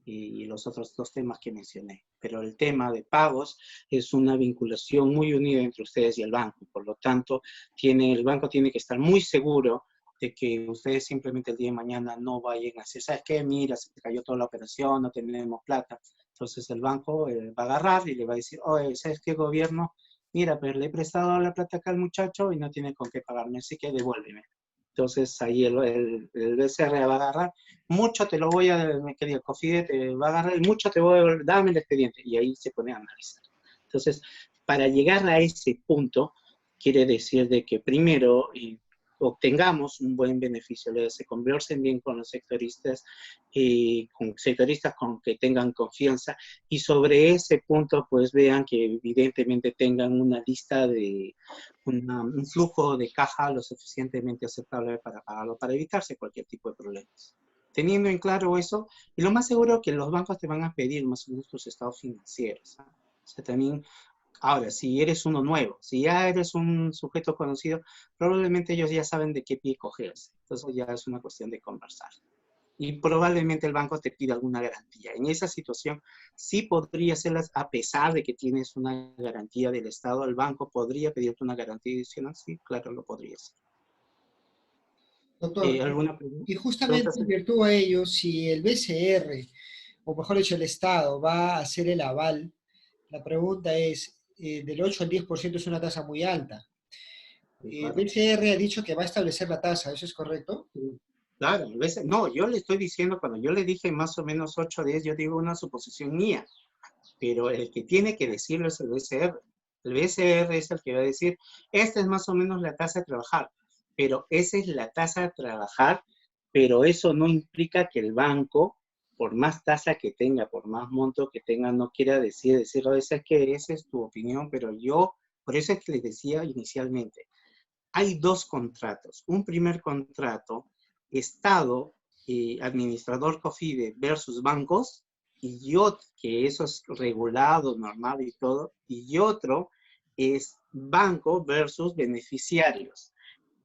y los otros dos temas que mencioné. Pero el tema de pagos es una vinculación muy unida entre ustedes y el banco. Por lo tanto, el banco tiene que estar muy seguro de que ustedes simplemente el día de mañana no vayan a decir, ¿sabes qué? Mira, se cayó toda la operación, no tenemos plata. Entonces el banco va a agarrar y le va a decir, oye, ¿sabes qué, gobierno? Mira, pero le he prestado la plata acá al muchacho y no tiene con qué pagarme, así que devuélveme. Entonces ahí el BCR va a agarrar, mucho te lo voy a, me quería, COFIDE te va a agarrar, mucho te voy a, dame el expediente. Y ahí se pone a analizar. Entonces, para llegar a ese punto, quiere decir de que primero obtengamos un buen beneficio, se conversen bien con los sectoristas, con sectoristas con que tengan confianza, y sobre ese punto pues vean que evidentemente tengan una lista de un flujo de caja lo suficientemente aceptable para pagarlo, para evitarse cualquier tipo de problemas. Teniendo en claro eso, y lo más seguro que los bancos te van a pedir más o menos tus estados financieros, ¿eh? O sea, también. Ahora, si eres uno nuevo, si ya eres un sujeto conocido, probablemente ellos ya saben de qué pie cogerse. Entonces ya es una cuestión de conversar. Y probablemente el banco te pida alguna garantía. En esa situación sí podría hacerlas, a pesar de que tienes una garantía del Estado, el banco podría pedirte una garantía adicional. Sí, claro, lo podría hacer. Doctor, ¿Alguna pregunta? y justamente en virtud a ello, si el BCR, o mejor dicho, el Estado, va a hacer el aval, la pregunta es, del 8 al 10% es una tasa muy alta. El BCR ha dicho que va a establecer la tasa, ¿eso es correcto? Claro, no, yo le estoy diciendo, cuando yo le dije más o menos 8 o 10, yo digo una suposición mía, pero el que tiene que decirlo es el BCR. El BCR es el que va a decir, esta es más o menos la tasa de trabajar, pero esa es la tasa de trabajar, pero eso no implica que el banco, por más tasa que tenga, por más monto que tenga, no quiera decir, esa es tu opinión, pero yo, por eso es que les decía inicialmente, hay dos contratos. Un primer contrato, Estado, administrador COFIDE versus bancos, y otro, que eso es regulado, normal y todo, y otro es banco versus beneficiarios.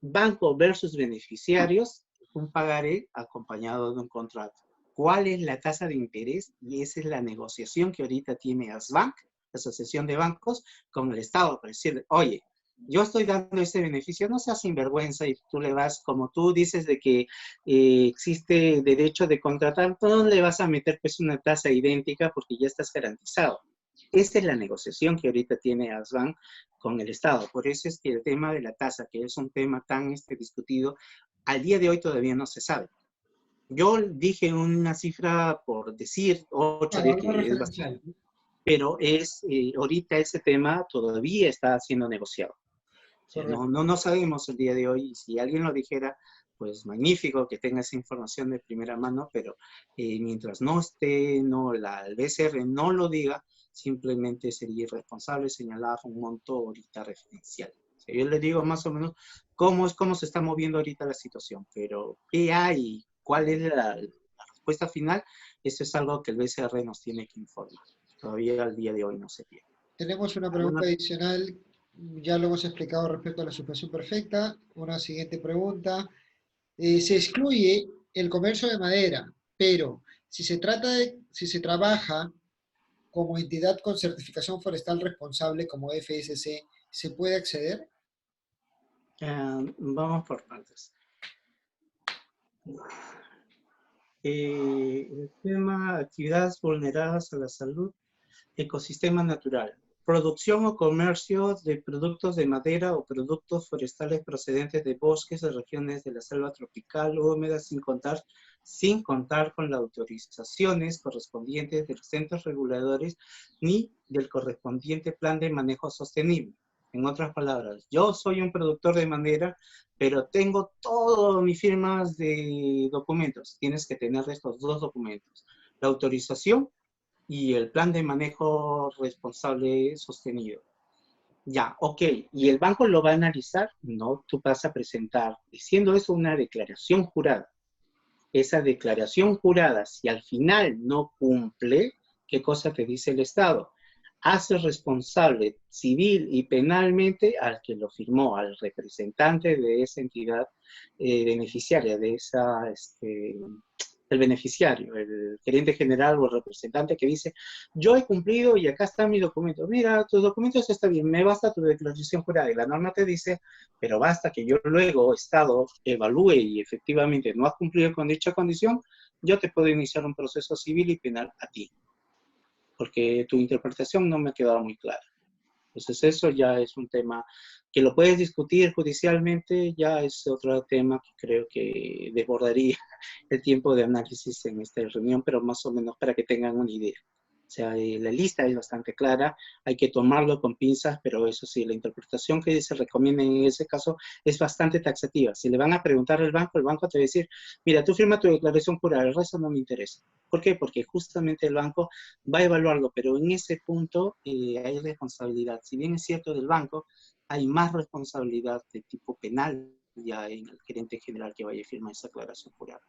Banco versus beneficiarios, un pagaré acompañado de un contrato. ¿Cuál es la tasa de interés? Y esa es la negociación que ahorita tiene ASBank, la Asociación de Bancos, con el Estado, para decirle, oye, yo estoy dando ese beneficio, no seas sinvergüenza y tú le vas, como tú dices de que existe derecho de contratar, tú no le vas a meter pues una tasa idéntica porque ya estás garantizado. Esa es la negociación que ahorita tiene ASBAN con el Estado. Por eso es que el tema de la tasa, que es un tema tan discutido, al día de hoy todavía no se sabe. Yo dije una cifra por decir, 8, Claro, algo que es referencial. bastante, pero ahorita ese tema todavía está siendo negociado. O sea, no sabemos el día de hoy, y si alguien lo dijera, pues magnífico que tenga esa información de primera mano, pero mientras no esté, el BCR no lo diga, simplemente sería irresponsable señalar un monto ahorita referencial. O sea, yo le digo más o menos cómo se está moviendo ahorita la situación, pero qué hay, cuál es la respuesta final, eso es algo que el BCR nos tiene que informar. Todavía al día de hoy no se tiene. Tenemos una pregunta adicional, ya lo hemos explicado respecto a la suspensión perfecta. Una siguiente pregunta. Se excluye el comercio de madera, pero si se trabaja como entidad con certificación forestal responsable como FSC, ¿se puede acceder? Vamos por partes. El tema, actividades vulneradas a la salud, ecosistema natural. Producción o comercio de productos de madera o productos forestales procedentes de bosques de regiones de la selva tropical húmeda sin contar con las autorizaciones correspondientes de los centros reguladores ni del correspondiente plan de manejo sostenible. En otras palabras, yo soy un productor de madera, pero tengo todas mis firmas de documentos. Tienes que tener estos dos documentos. La autorización y el plan de manejo responsable sostenido. Ya, ok. ¿Y el banco lo va a analizar? No, tú vas a presentar, diciendo eso, una declaración jurada. Esa declaración jurada, si al final no cumple, ¿qué cosa te dice el Estado? Hace responsable civil y penalmente al que lo firmó, al representante de esa entidad beneficiaria, de esa, el beneficiario, el gerente general o el representante que dice, yo he cumplido y acá están mis documentos. Mira, tus documentos están bien, me basta tu declaración jurada. Y la norma te dice, pero basta que yo luego, Estado, evalúe y efectivamente no has cumplido con dicha condición, yo te puedo iniciar un proceso civil y penal a ti. Porque tu interpretación no me ha quedado muy clara. Entonces eso ya es un tema que lo puedes discutir judicialmente, ya es otro tema que creo que desbordaría el tiempo de análisis en esta reunión, pero más o menos para que tengan una idea. O sea, la lista es bastante clara, hay que tomarlo con pinzas, pero eso sí, la interpretación que se recomienda en ese caso es bastante taxativa. Si le van a preguntar al banco, el banco te va a decir, mira, tú firma tu declaración jurada, el resto no me interesa. ¿Por qué? Porque justamente el banco va a evaluarlo, pero en ese punto hay responsabilidad. Si bien es cierto del banco, hay más responsabilidad de tipo penal ya en el gerente general que vaya a firmar esa declaración jurada.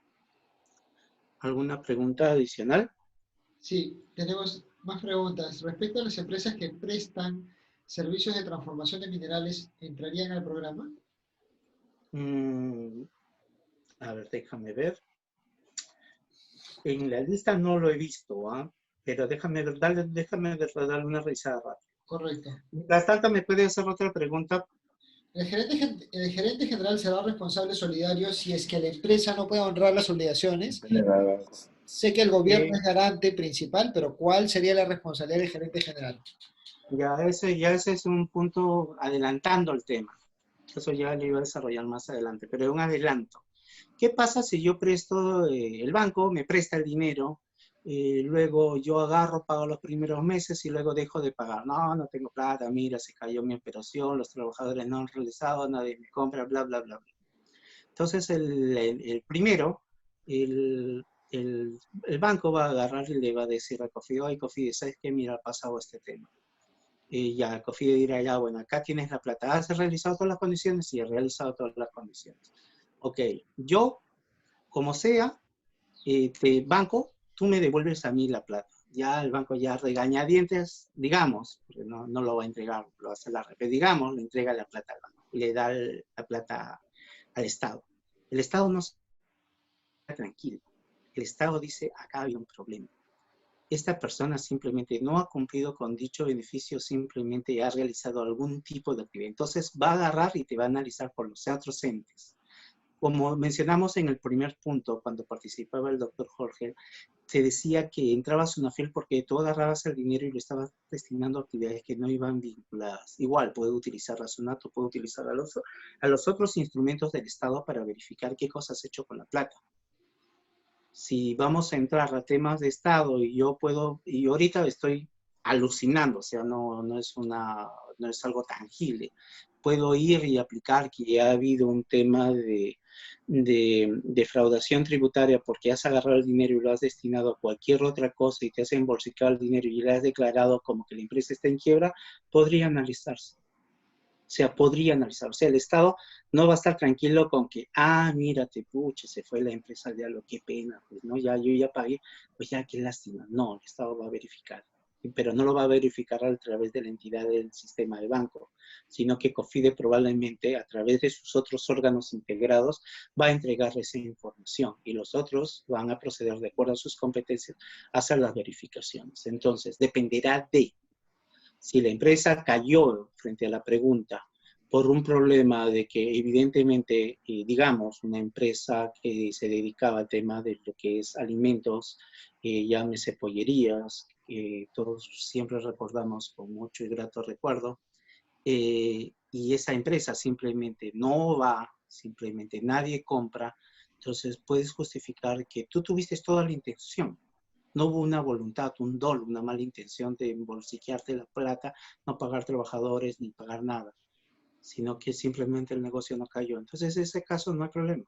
¿Alguna pregunta adicional? Sí, tenemos más preguntas. Respecto a las empresas que prestan servicios de transformación de minerales, ¿entrarían al programa? A ver, déjame ver. En la lista no lo he visto, pero déjame darle una revisada rápida. Correcto. Mientras tanto, ¿me puede hacer otra pregunta? El gerente general será responsable solidario si es que la empresa no puede honrar las obligaciones. Sé que el gobierno es garante principal, pero ¿cuál sería la responsabilidad del gerente general? Ya ese es un punto adelantando el tema. Eso ya lo iba a desarrollar más adelante, pero es un adelanto. ¿Qué pasa si yo presto, el banco me presta el dinero, luego yo agarro, pago los primeros meses y luego dejo de pagar? No tengo plata, mira, se cayó mi operación, los trabajadores no han realizado, nadie me compra, bla, bla, bla. Entonces, el primero, el banco va a agarrar y le va a decir a Cofidis, oye, Cofidis, ¿sabes qué? Mira, ha pasado este tema. Y ya Cofidis dirá, ya, bueno, acá tienes la plata. ¿Has realizado todas las condiciones? Sí, he realizado todas las condiciones. Ok, yo, como sea, banco, tú me devuelves a mí la plata. Ya el banco ya regañadientes, digamos, porque no lo va a entregar, lo va a hacer la repetición, digamos, le entrega la plata al banco y le da la plata al Estado. El Estado no está tranquilo. El Estado dice, acá hay un problema. Esta persona simplemente no ha cumplido con dicho beneficio, simplemente ha realizado algún tipo de actividad. Entonces va a agarrar y te va a analizar por los otros entes. como mencionamos en el primer punto, cuando participaba el doctor Jorge, se decía que entraba a Sunafil porque tú agarrabas el dinero y lo estabas destinando a actividades que no iban vinculadas. Igual, puede utilizar la SUNAT, puede utilizar a los otros instrumentos del Estado para verificar qué cosas has hecho con la plata. Si vamos a entrar a temas de Estado y ahorita estoy alucinando, o sea, no es algo tangible. Puedo ir y aplicar que ya ha habido un tema de defraudación tributaria porque has agarrado el dinero y lo has destinado a cualquier otra cosa y te has embolsicado el dinero y le has declarado como que la empresa está en quiebra, podría analizarse. O sea, podría analizar. O sea, el Estado no va a estar tranquilo con que, mírate, pucha, se fue la empresa de algo, qué pena, pues, ¿no? Ya, yo ya pagué, pues ya, qué lástima. No, el Estado va a verificar. Pero no lo va a verificar a través de la entidad del sistema de banco, sino que COFIDE probablemente a través de sus otros órganos integrados va a entregar esa información y los otros van a proceder de acuerdo a sus competencias a hacer las verificaciones. Entonces, dependerá de si la empresa cayó frente a la pregunta por un problema de que evidentemente, digamos, una empresa que se dedicaba al tema de lo que es alimentos, llámese pollerías, todos siempre recordamos con mucho y grato recuerdo, y esa empresa simplemente no va, simplemente nadie compra, entonces puedes justificar que tú tuviste toda la intención. No hubo una voluntad, un dolo, una mala intención de embolsillarte la plata, no pagar trabajadores ni pagar nada, sino que simplemente el negocio no cayó. Entonces, en ese caso no hay problema.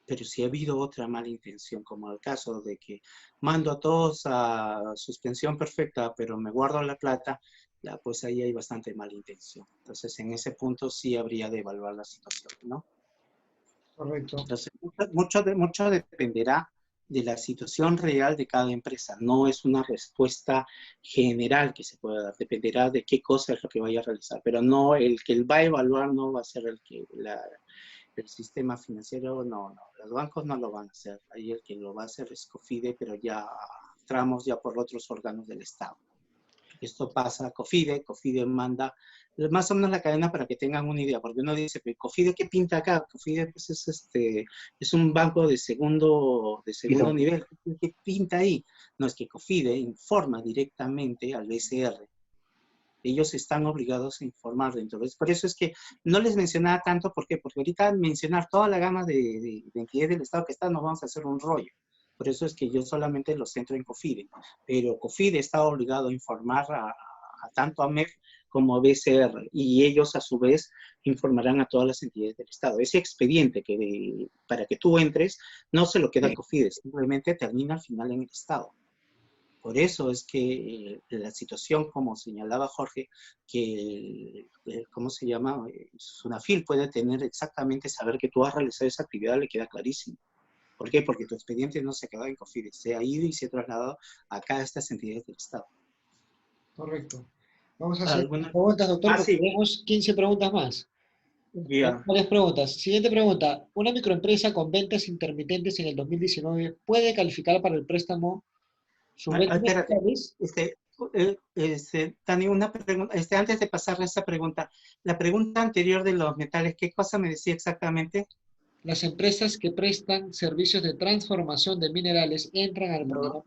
Pero si ha habido otra mala intención, como el caso de que mando a todos a suspensión perfecta, pero me guardo la plata, ya pues ahí hay bastante mala intención. Entonces, en ese punto sí habría de evaluar la situación, ¿no? Correcto. Entonces, mucho dependerá de la situación real de cada empresa. No es una respuesta general que se pueda dar. Dependerá de qué cosa es lo que vaya a realizar. Pero no, el que va a evaluar no va a ser el sistema financiero, no. Los bancos no lo van a hacer. Ahí el que lo va a hacer es COFIDE, pero ya entramos ya por otros órganos del Estado. Esto pasa a COFIDE manda más o menos la cadena para que tengan una idea, porque uno dice, ¿COFIDE qué pinta acá? COFIDE pues es un banco de segundo nivel, ¿qué pinta ahí? No, es que COFIDE informa directamente al BCR. Ellos están obligados a informar dentro. Por eso es que no les mencionaba tanto, ¿por qué? Porque ahorita mencionar toda la gama de entidades del Estado que están, nos vamos a hacer un rollo. Por eso es que yo solamente lo centro en COFIDE. Pero COFIDE está obligado a informar tanto a MEF como a BCR. Y ellos, a su vez, informarán a todas las entidades del Estado. Ese expediente para que tú entres, no se lo queda COFIDE. Simplemente termina al final en el Estado. Por eso es que la situación, como señalaba Jorge, que, ¿cómo se llama? Sunafil puede tener exactamente, saber que tú has realizado esa actividad, le queda clarísimo. ¿Por qué? Porque tu expediente no se quedó en COFIDE, se ha ido y se ha trasladado acá a estas entidades del Estado. Correcto. Vamos a hacer ¿Alguna? preguntas, doctor, porque Sí. tenemos 15 preguntas más. Yeah. Varias preguntas. Siguiente pregunta. ¿Una microempresa con ventas intermitentes en el 2019 puede calificar para el préstamo sus ventas Espérate. mentales? Tani, una pregunta, antes de pasar a esta pregunta, la pregunta anterior de los metales, ¿qué cosa me decía exactamente? ¿Las empresas que prestan servicios de transformación de minerales entran al programa?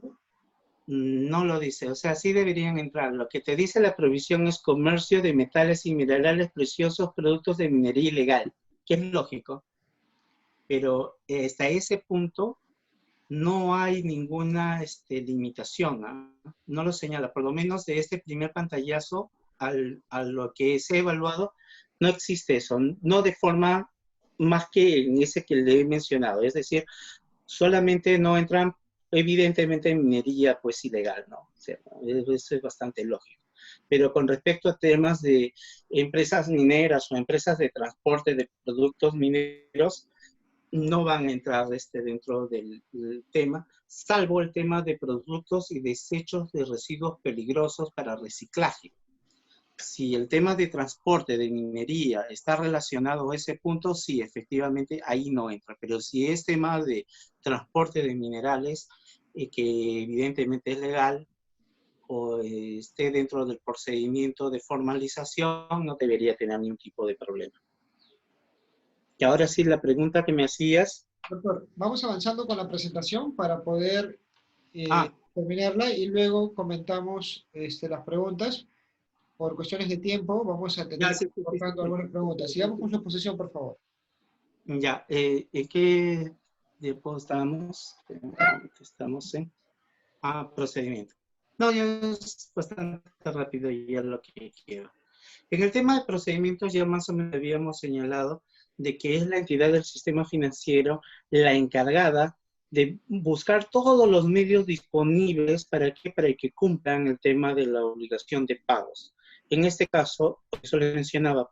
No lo dice, o sea, sí deberían entrar. Lo que te dice la provisión es comercio de metales y minerales preciosos, productos de minería ilegal, que es lógico. Pero hasta ese punto no hay ninguna limitación, ¿eh? No lo señala, por lo menos de este primer pantallazo a lo que se ha evaluado, no existe eso, no de forma más que en ese que le he mencionado, es decir, solamente no entran evidentemente en minería pues ilegal, ¿no? O sea, eso es bastante lógico. Pero con respecto a temas de empresas mineras o empresas de transporte de productos mineros, no van a entrar dentro del tema, salvo el tema de productos y desechos de residuos peligrosos para reciclaje. Si el tema de transporte, de minería, está relacionado a ese punto, sí, efectivamente, ahí no entra. Pero si es tema de transporte de minerales, que evidentemente es legal, o esté dentro del procedimiento de formalización, no debería tener ningún tipo de problema. Y ahora sí, la pregunta que me hacías. Doctor, vamos avanzando con la presentación para poder Ah, terminarla y luego comentamos las preguntas. Por cuestiones de tiempo, vamos a ya, tener que sí, ir sí, sí, sí, cortando sí. algunas preguntas. Sigamos con su exposición, por favor. Ya, ¿en qué tiempo estamos? Estamos en procedimiento. No, ya es bastante rápido ya lo que quiero. En el tema de procedimientos ya más o menos habíamos señalado de que es la entidad del sistema financiero la encargada de buscar todos los medios disponibles para que cumplan el tema de la obligación de pagos. En este caso, por eso les mencionaba,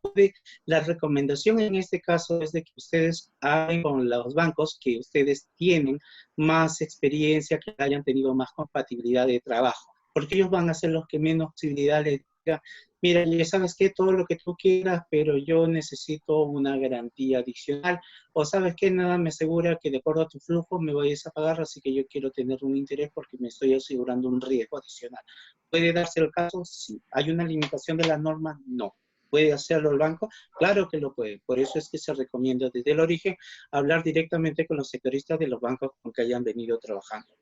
la recomendación en este caso es de que ustedes hagan con los bancos que ustedes tienen más experiencia, que hayan tenido más compatibilidad de trabajo, porque ellos van a ser los que menos posibilidad les digan, mira, ya sabes que todo lo que tú quieras, pero yo necesito una garantía adicional, o sabes que nada me asegura que de acuerdo a tu flujo me vayas a pagar, así que yo quiero tener un interés porque me estoy asegurando un riesgo adicional. ¿Puede darse el caso? Sí. ¿Hay una limitación de la norma? No. ¿Puede hacerlo el banco? Claro que lo puede. Por eso es que se recomienda desde el origen hablar directamente con los sectoristas de los bancos con que hayan venido trabajando.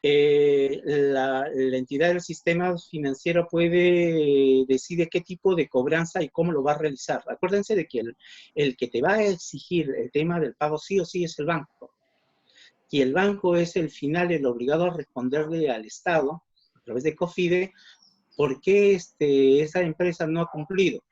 La entidad del sistema financiero decide qué tipo de cobranza y cómo lo va a realizar. Acuérdense de que el que te va a exigir el tema del pago sí o sí es el banco. Y el banco es el final, el obligado a responderle al Estado, a través de COFIDE, por qué esa empresa no ha cumplido.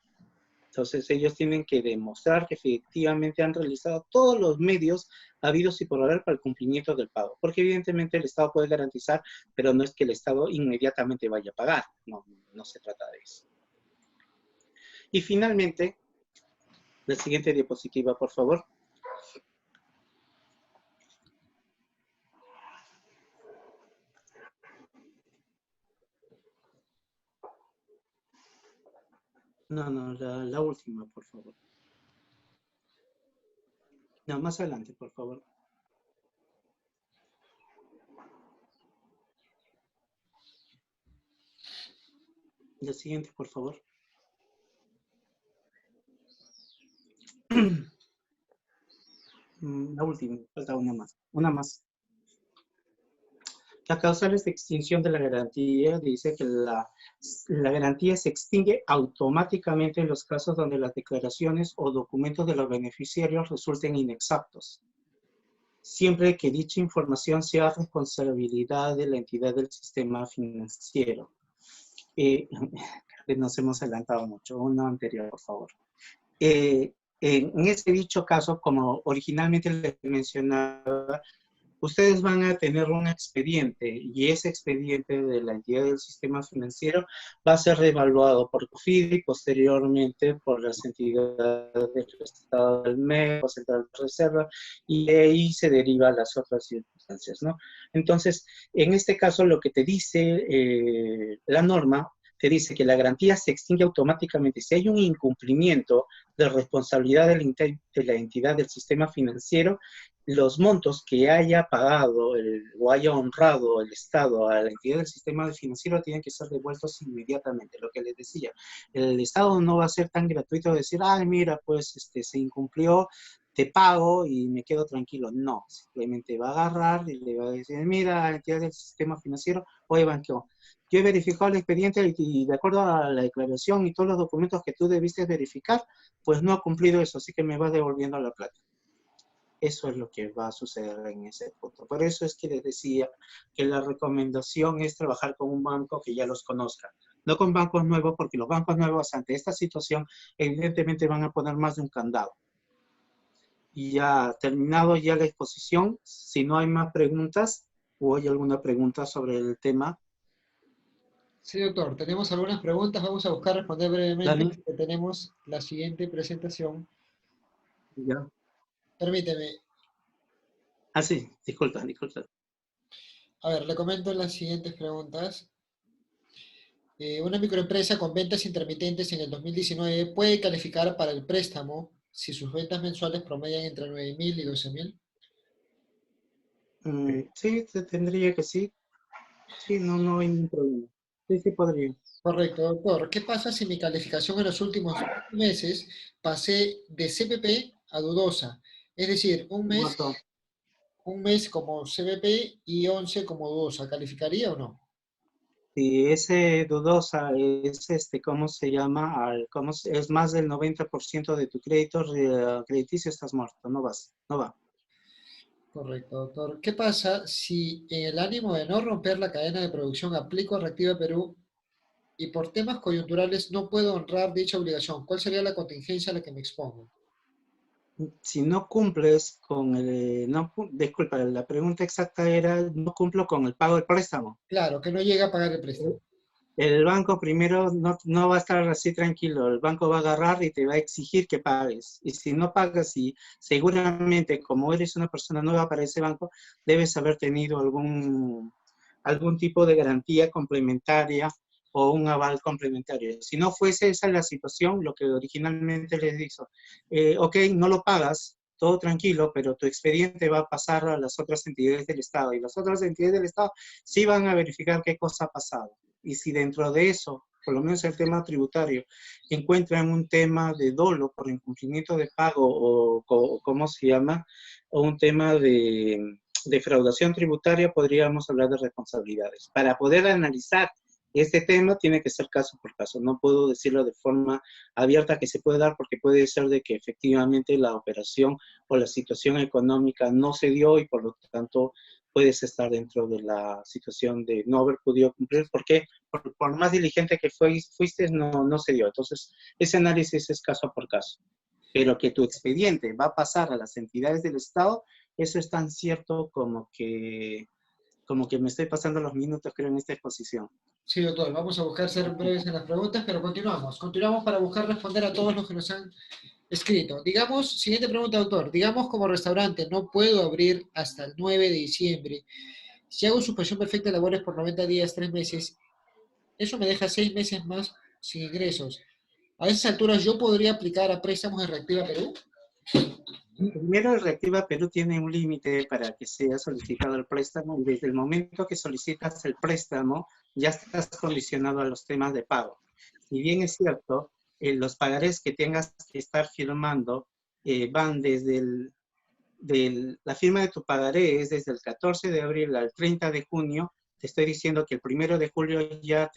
Entonces ellos tienen que demostrar que efectivamente han realizado todos los medios habidos y por haber para el cumplimiento del pago. Porque evidentemente el Estado puede garantizar, pero no es que el Estado inmediatamente vaya a pagar. No, no se trata de eso. Y finalmente, la siguiente diapositiva, por favor. No, la última, por favor. No, más adelante, por favor. La siguiente, por favor. La última, falta una más. Una más. Las causales de extinción de la garantía dice que la garantía se extingue automáticamente en los casos donde las declaraciones o documentos de los beneficiarios resulten inexactos, siempre que dicha información sea responsabilidad de la entidad del sistema financiero. Nos hemos adelantado mucho. Uno anterior, por favor. En este dicho caso, como originalmente les mencionaba, ustedes van a tener un expediente y ese expediente de la entidad del sistema financiero va a ser reevaluado por COFIDE y posteriormente por las entidades del Estado del MEP, Central de Reserva, y de ahí se derivan las otras circunstancias, ¿no? Entonces, en este caso, lo que te dice la norma, te dice que la garantía se extingue automáticamente si hay un incumplimiento de responsabilidad de la entidad del sistema financiero. Los montos que haya pagado o haya honrado el Estado a la entidad del sistema financiero tienen que ser devueltos inmediatamente. Lo que les decía, el Estado no va a ser tan gratuito de decir, ay, mira, pues se incumplió, te pago y me quedo tranquilo. No, simplemente va a agarrar y le va a decir, mira, la entidad del sistema financiero, oye, banco, yo he verificado el expediente y de acuerdo a la declaración y todos los documentos que tú debiste verificar, pues no ha cumplido eso, así que me vas devolviendo la plata. Eso es lo que va a suceder en ese punto. Por eso es que les decía que la recomendación es trabajar con un banco que ya los conozca. No con bancos nuevos, porque los bancos nuevos ante esta situación evidentemente van a poner más de un candado. Y ya terminado ya la exposición, si no hay más preguntas o hay alguna pregunta sobre el tema. Sí, doctor, tenemos algunas preguntas. Vamos a buscar responder brevemente Dani, porque tenemos la siguiente presentación. ya. Permíteme. Sí, disculpa. A ver, le comento las siguientes preguntas. Una microempresa con ventas intermitentes en el 2019 puede calificar para el préstamo si sus ventas mensuales promedian entre 9.000 y 12.000. Sí, tendría que sí. Sí, no hay ningún problema. Sí, podría. Correcto, doctor. ¿Qué pasa si mi calificación en los últimos 12 meses pasé de CPP a dudosa. Es decir, Un montón. un mes como CBP y 11 como dudosa. ¿Calificaría o no? Si ese dudosa es, ¿cómo se llama? Es más del 90% de tu crédito crediticio, estás muerto, no vas, no va. Correcto, doctor. ¿Qué pasa si en el ánimo de no romper la cadena de producción aplico a Reactiva Perú y por temas coyunturales no puedo honrar dicha obligación? ¿Cuál sería la contingencia a la que me expongo? Si no cumples con disculpa, la pregunta exacta era, no cumplo con el pago del préstamo. Claro, que no llega a pagar el préstamo. El banco primero no va a estar así tranquilo, el banco va a agarrar y te va a exigir que pagues. Y si no pagas, y seguramente como eres una persona nueva para ese banco, debes haber tenido algún tipo de garantía complementaria o un aval complementario. Si no fuese esa la situación, lo que originalmente les dijo, ok, no lo pagas, todo tranquilo, pero tu expediente va a pasar a las otras entidades del Estado y las otras entidades del Estado sí van a verificar qué cosa ha pasado. Y si dentro de eso, por lo menos el tema tributario, encuentran un tema de dolo por incumplimiento de pago o ¿cómo se llama? O un tema de defraudación tributaria, podríamos hablar de responsabilidades. Para poder analizar este tema tiene que ser caso por caso. No puedo decirlo de forma abierta que se puede dar porque puede ser de que efectivamente la operación o la situación económica no se dio y por lo tanto puedes estar dentro de la situación de no haber podido cumplir porque por más diligente que fuiste no se dio. Entonces, ese análisis es caso por caso. Pero que tu expediente va a pasar a las entidades del Estado, eso es tan cierto como que me estoy pasando los minutos, creo, en esta exposición. Sí, doctor, vamos a buscar ser breves en las preguntas, pero continuamos. Continuamos para buscar responder a todos los que nos han escrito. Digamos, siguiente pregunta, doctor. Digamos como restaurante, no puedo abrir hasta el 9 de diciembre. Si hago suspensión perfecta de labores por 90 días, 3 meses, eso me deja 6 meses más sin ingresos. A esas alturas, ¿yo podría aplicar a préstamos de Reactiva Perú? Primero, el Reactiva Perú tiene un límite para que sea solicitado el préstamo y desde el momento que solicitas el préstamo ya estás condicionado a los temas de pago. Si bien es cierto, los pagarés que tengas que estar firmando van desde la firma de tu pagaré es desde el 14 de abril al 30 de junio, te estoy diciendo que el 1 de julio ya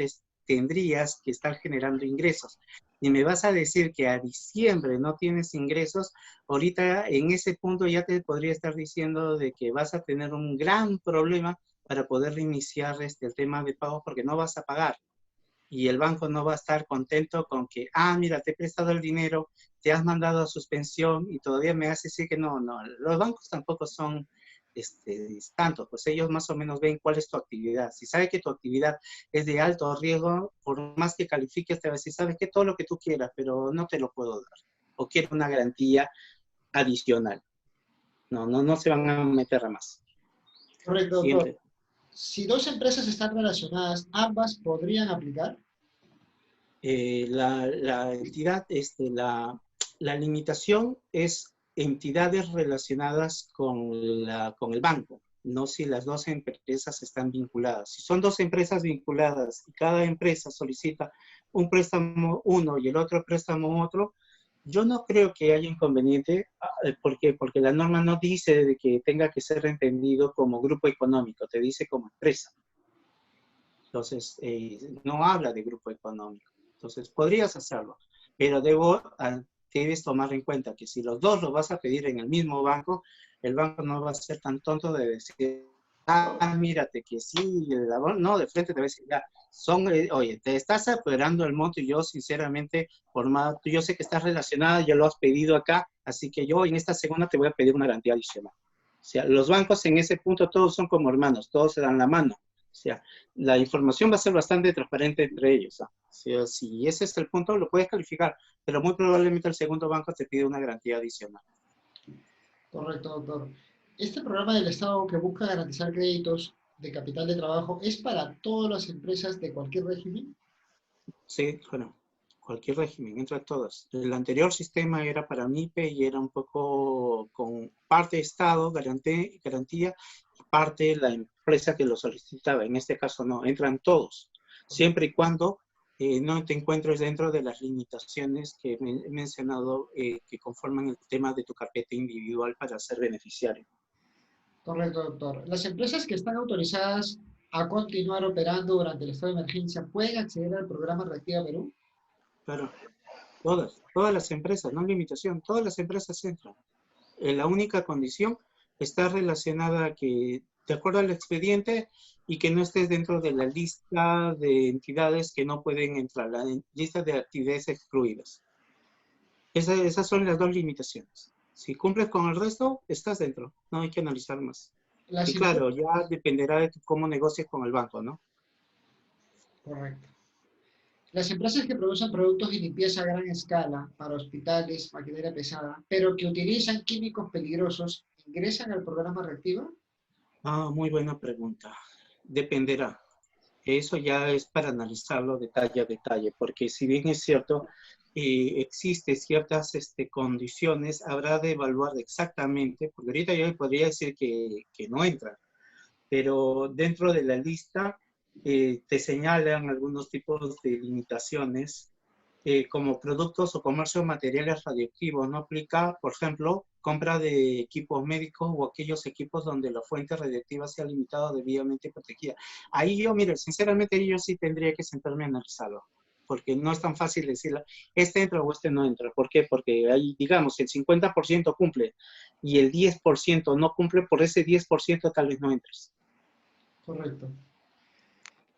tendrías que estar generando ingresos. Y me vas a decir que a diciembre no tienes ingresos, ahorita en ese punto ya te podría estar diciendo de que vas a tener un gran problema para poder iniciar el tema de pago porque no vas a pagar. Y el banco no va a estar contento con que, mira, te he prestado el dinero, te has mandado a suspensión y todavía me hace decir que no. Los bancos tampoco son tantos, pues ellos más o menos ven cuál es tu actividad. Si sabe que tu actividad es de alto riesgo, por más que califiques, te va a decir, sabes que todo lo que tú quieras, pero no te lo puedo dar. O quiero una garantía adicional. No se van a meter a más. Correcto, doctor. Siguiente. Si dos empresas están relacionadas, ¿ambas podrían aplicar? La entidad, la limitación es entidades relacionadas con el banco, no si las dos empresas están vinculadas. Si son dos empresas vinculadas y cada empresa solicita un préstamo uno y el otro préstamo otro, yo no creo que haya inconveniente. ¿Por qué? Porque la norma no dice de que tenga que ser entendido como grupo económico, te dice como empresa. Entonces, no habla de grupo económico. Entonces, podrías hacerlo, pero debes tomar en cuenta que si los dos lo vas a pedir en el mismo banco, el banco no va a ser tan tonto de decir, mírate que sí, no, de frente te va a decir, ya, oye, te estás apoderando el monto y yo sinceramente, yo sé que estás relacionada, ya lo has pedido acá, así que yo en esta segunda te voy a pedir una garantía adicional. O sea, los bancos en ese punto todos son como hermanos, todos se dan la mano. O sea, la información va a ser bastante transparente entre ellos. O sea, si ese es el punto, lo puedes calificar, pero muy probablemente el segundo banco te pide una garantía adicional. Correcto, doctor. Este programa del Estado que busca garantizar créditos de capital de trabajo es para todas las empresas de cualquier régimen. Sí, bueno, cualquier régimen, entre todas. El anterior sistema era para MIPE y era un poco con parte Estado, garantía, y parte la empresa que lo solicitaba. En este caso no, entran todos, siempre y cuando no te encuentres dentro de las limitaciones que he mencionado que conforman el tema de tu carpeta individual para ser beneficiario. Correcto, doctor. Las empresas que están autorizadas a continuar operando durante el estado de emergencia pueden acceder al programa Reactiva Perú. Claro, todas las empresas, no limitación, todas las empresas entran. La única condición está relacionada a que, de acuerdo al expediente, y que no estés dentro de la lista de entidades que no pueden entrar, la lista de actividades excluidas. Esas son las dos limitaciones. Si cumples con el resto, estás dentro, no hay que analizar más. Y claro, ya dependerá de cómo negocies con el banco, ¿no? Correcto. Las empresas que producen productos de limpieza a gran escala para hospitales, maquinaria pesada, pero que utilizan químicos peligrosos, ¿ingresan al programa Reactiva? Ah, muy buena pregunta. Dependerá. Eso ya es para analizarlo detalle a detalle, porque si bien es cierto, existen ciertas condiciones, habrá de evaluar exactamente, porque ahorita yo podría decir que no entra, pero dentro de la lista te señalan algunos tipos de limitaciones, como productos o comercio de materiales radioactivos. No aplica, por ejemplo, compra de equipos médicos o aquellos equipos donde la fuente radioactiva sea limitada o debidamente protegida. Ahí yo, mire, sinceramente yo sí tendría que sentarme a analizarlo, porque no es tan fácil decirlo, este entra o este no entra. ¿Por qué? Porque ahí, digamos, el 50% cumple y el 10% no cumple, por ese 10% tal vez no entres. Correcto.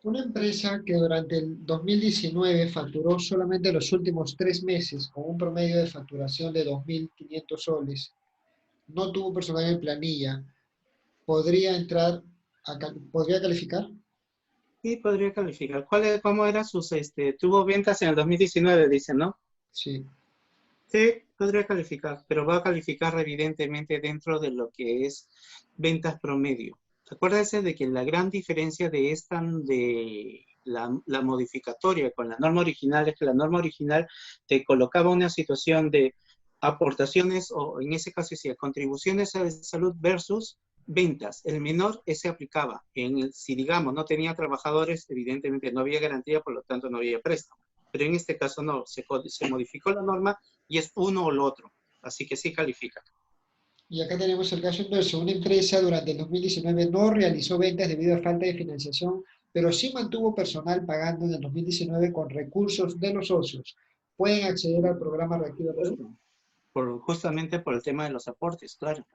Una empresa que durante el 2019 facturó solamente los últimos 3 meses con un promedio de facturación de 2.500 soles, no tuvo personal en planilla, ¿podría entrar, podría calificar? Sí, podría calificar. ¿Cómo era tuvo ventas en el 2019, dicen, ¿no? Sí. Sí, podría calificar, pero va a calificar evidentemente dentro de lo que es ventas promedio. Acuérdense de que la gran diferencia de la modificatoria con la norma original es que la norma original te colocaba una situación de aportaciones, o en ese caso decía contribuciones a salud versus ventas. El menor se aplicaba. Si digamos no tenía trabajadores, evidentemente no había garantía, por lo tanto no había préstamo. Pero en este caso no, se modificó la norma y es uno o lo otro. Así que sí califica. Y acá tenemos el caso inverso. Una empresa durante el 2019 no realizó ventas debido a falta de financiación, pero sí mantuvo personal pagando en el 2019 con recursos de los socios. Pueden acceder al programa Reactiva Perú. Justamente por el tema de los aportes, claro.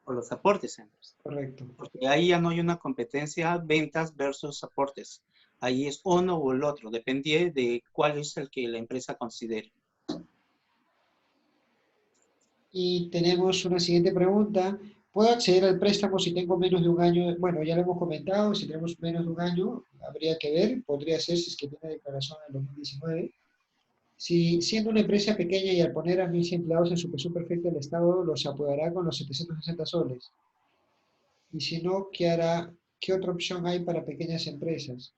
Por los aportes, Andrés. Correcto. Porque ahí ya no hay una competencia ventas versus aportes. Ahí es uno o el otro, depende de cuál es el que la empresa considere. Y tenemos una siguiente pregunta. ¿Puedo acceder al préstamo si tengo menos de un año? Bueno, ya lo hemos comentado, si tenemos menos de un año, habría que ver, podría ser si es que tiene declaración en el 2019. Si siendo una empresa pequeña y al poner a 1.000 empleados en su perfecto, el Estado los apoyará con los 760 soles. Y si no, ¿qué hará? ¿Qué otra opción hay para pequeñas empresas?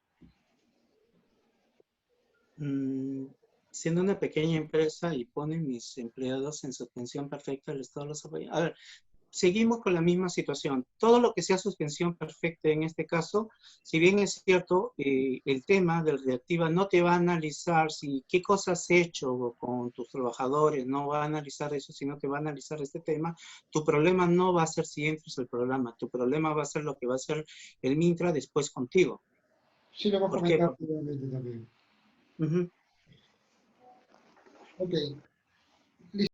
Siendo una pequeña empresa y ponen mis empleados en suspensión perfecta, el Estado los apoya. A ver, seguimos con la misma situación. Todo lo que sea suspensión perfecta en este caso, si bien es cierto, el tema del Reactiva no te va a analizar qué cosas has hecho con tus trabajadores, no va a analizar eso, sino que va a analizar este tema. Tu problema no va a ser si entras al programa, tu problema va a ser lo que va a hacer el Mintra después contigo. Sí, lo hemos ¿Por qué? comentado previamente también. Uh-huh. Ok,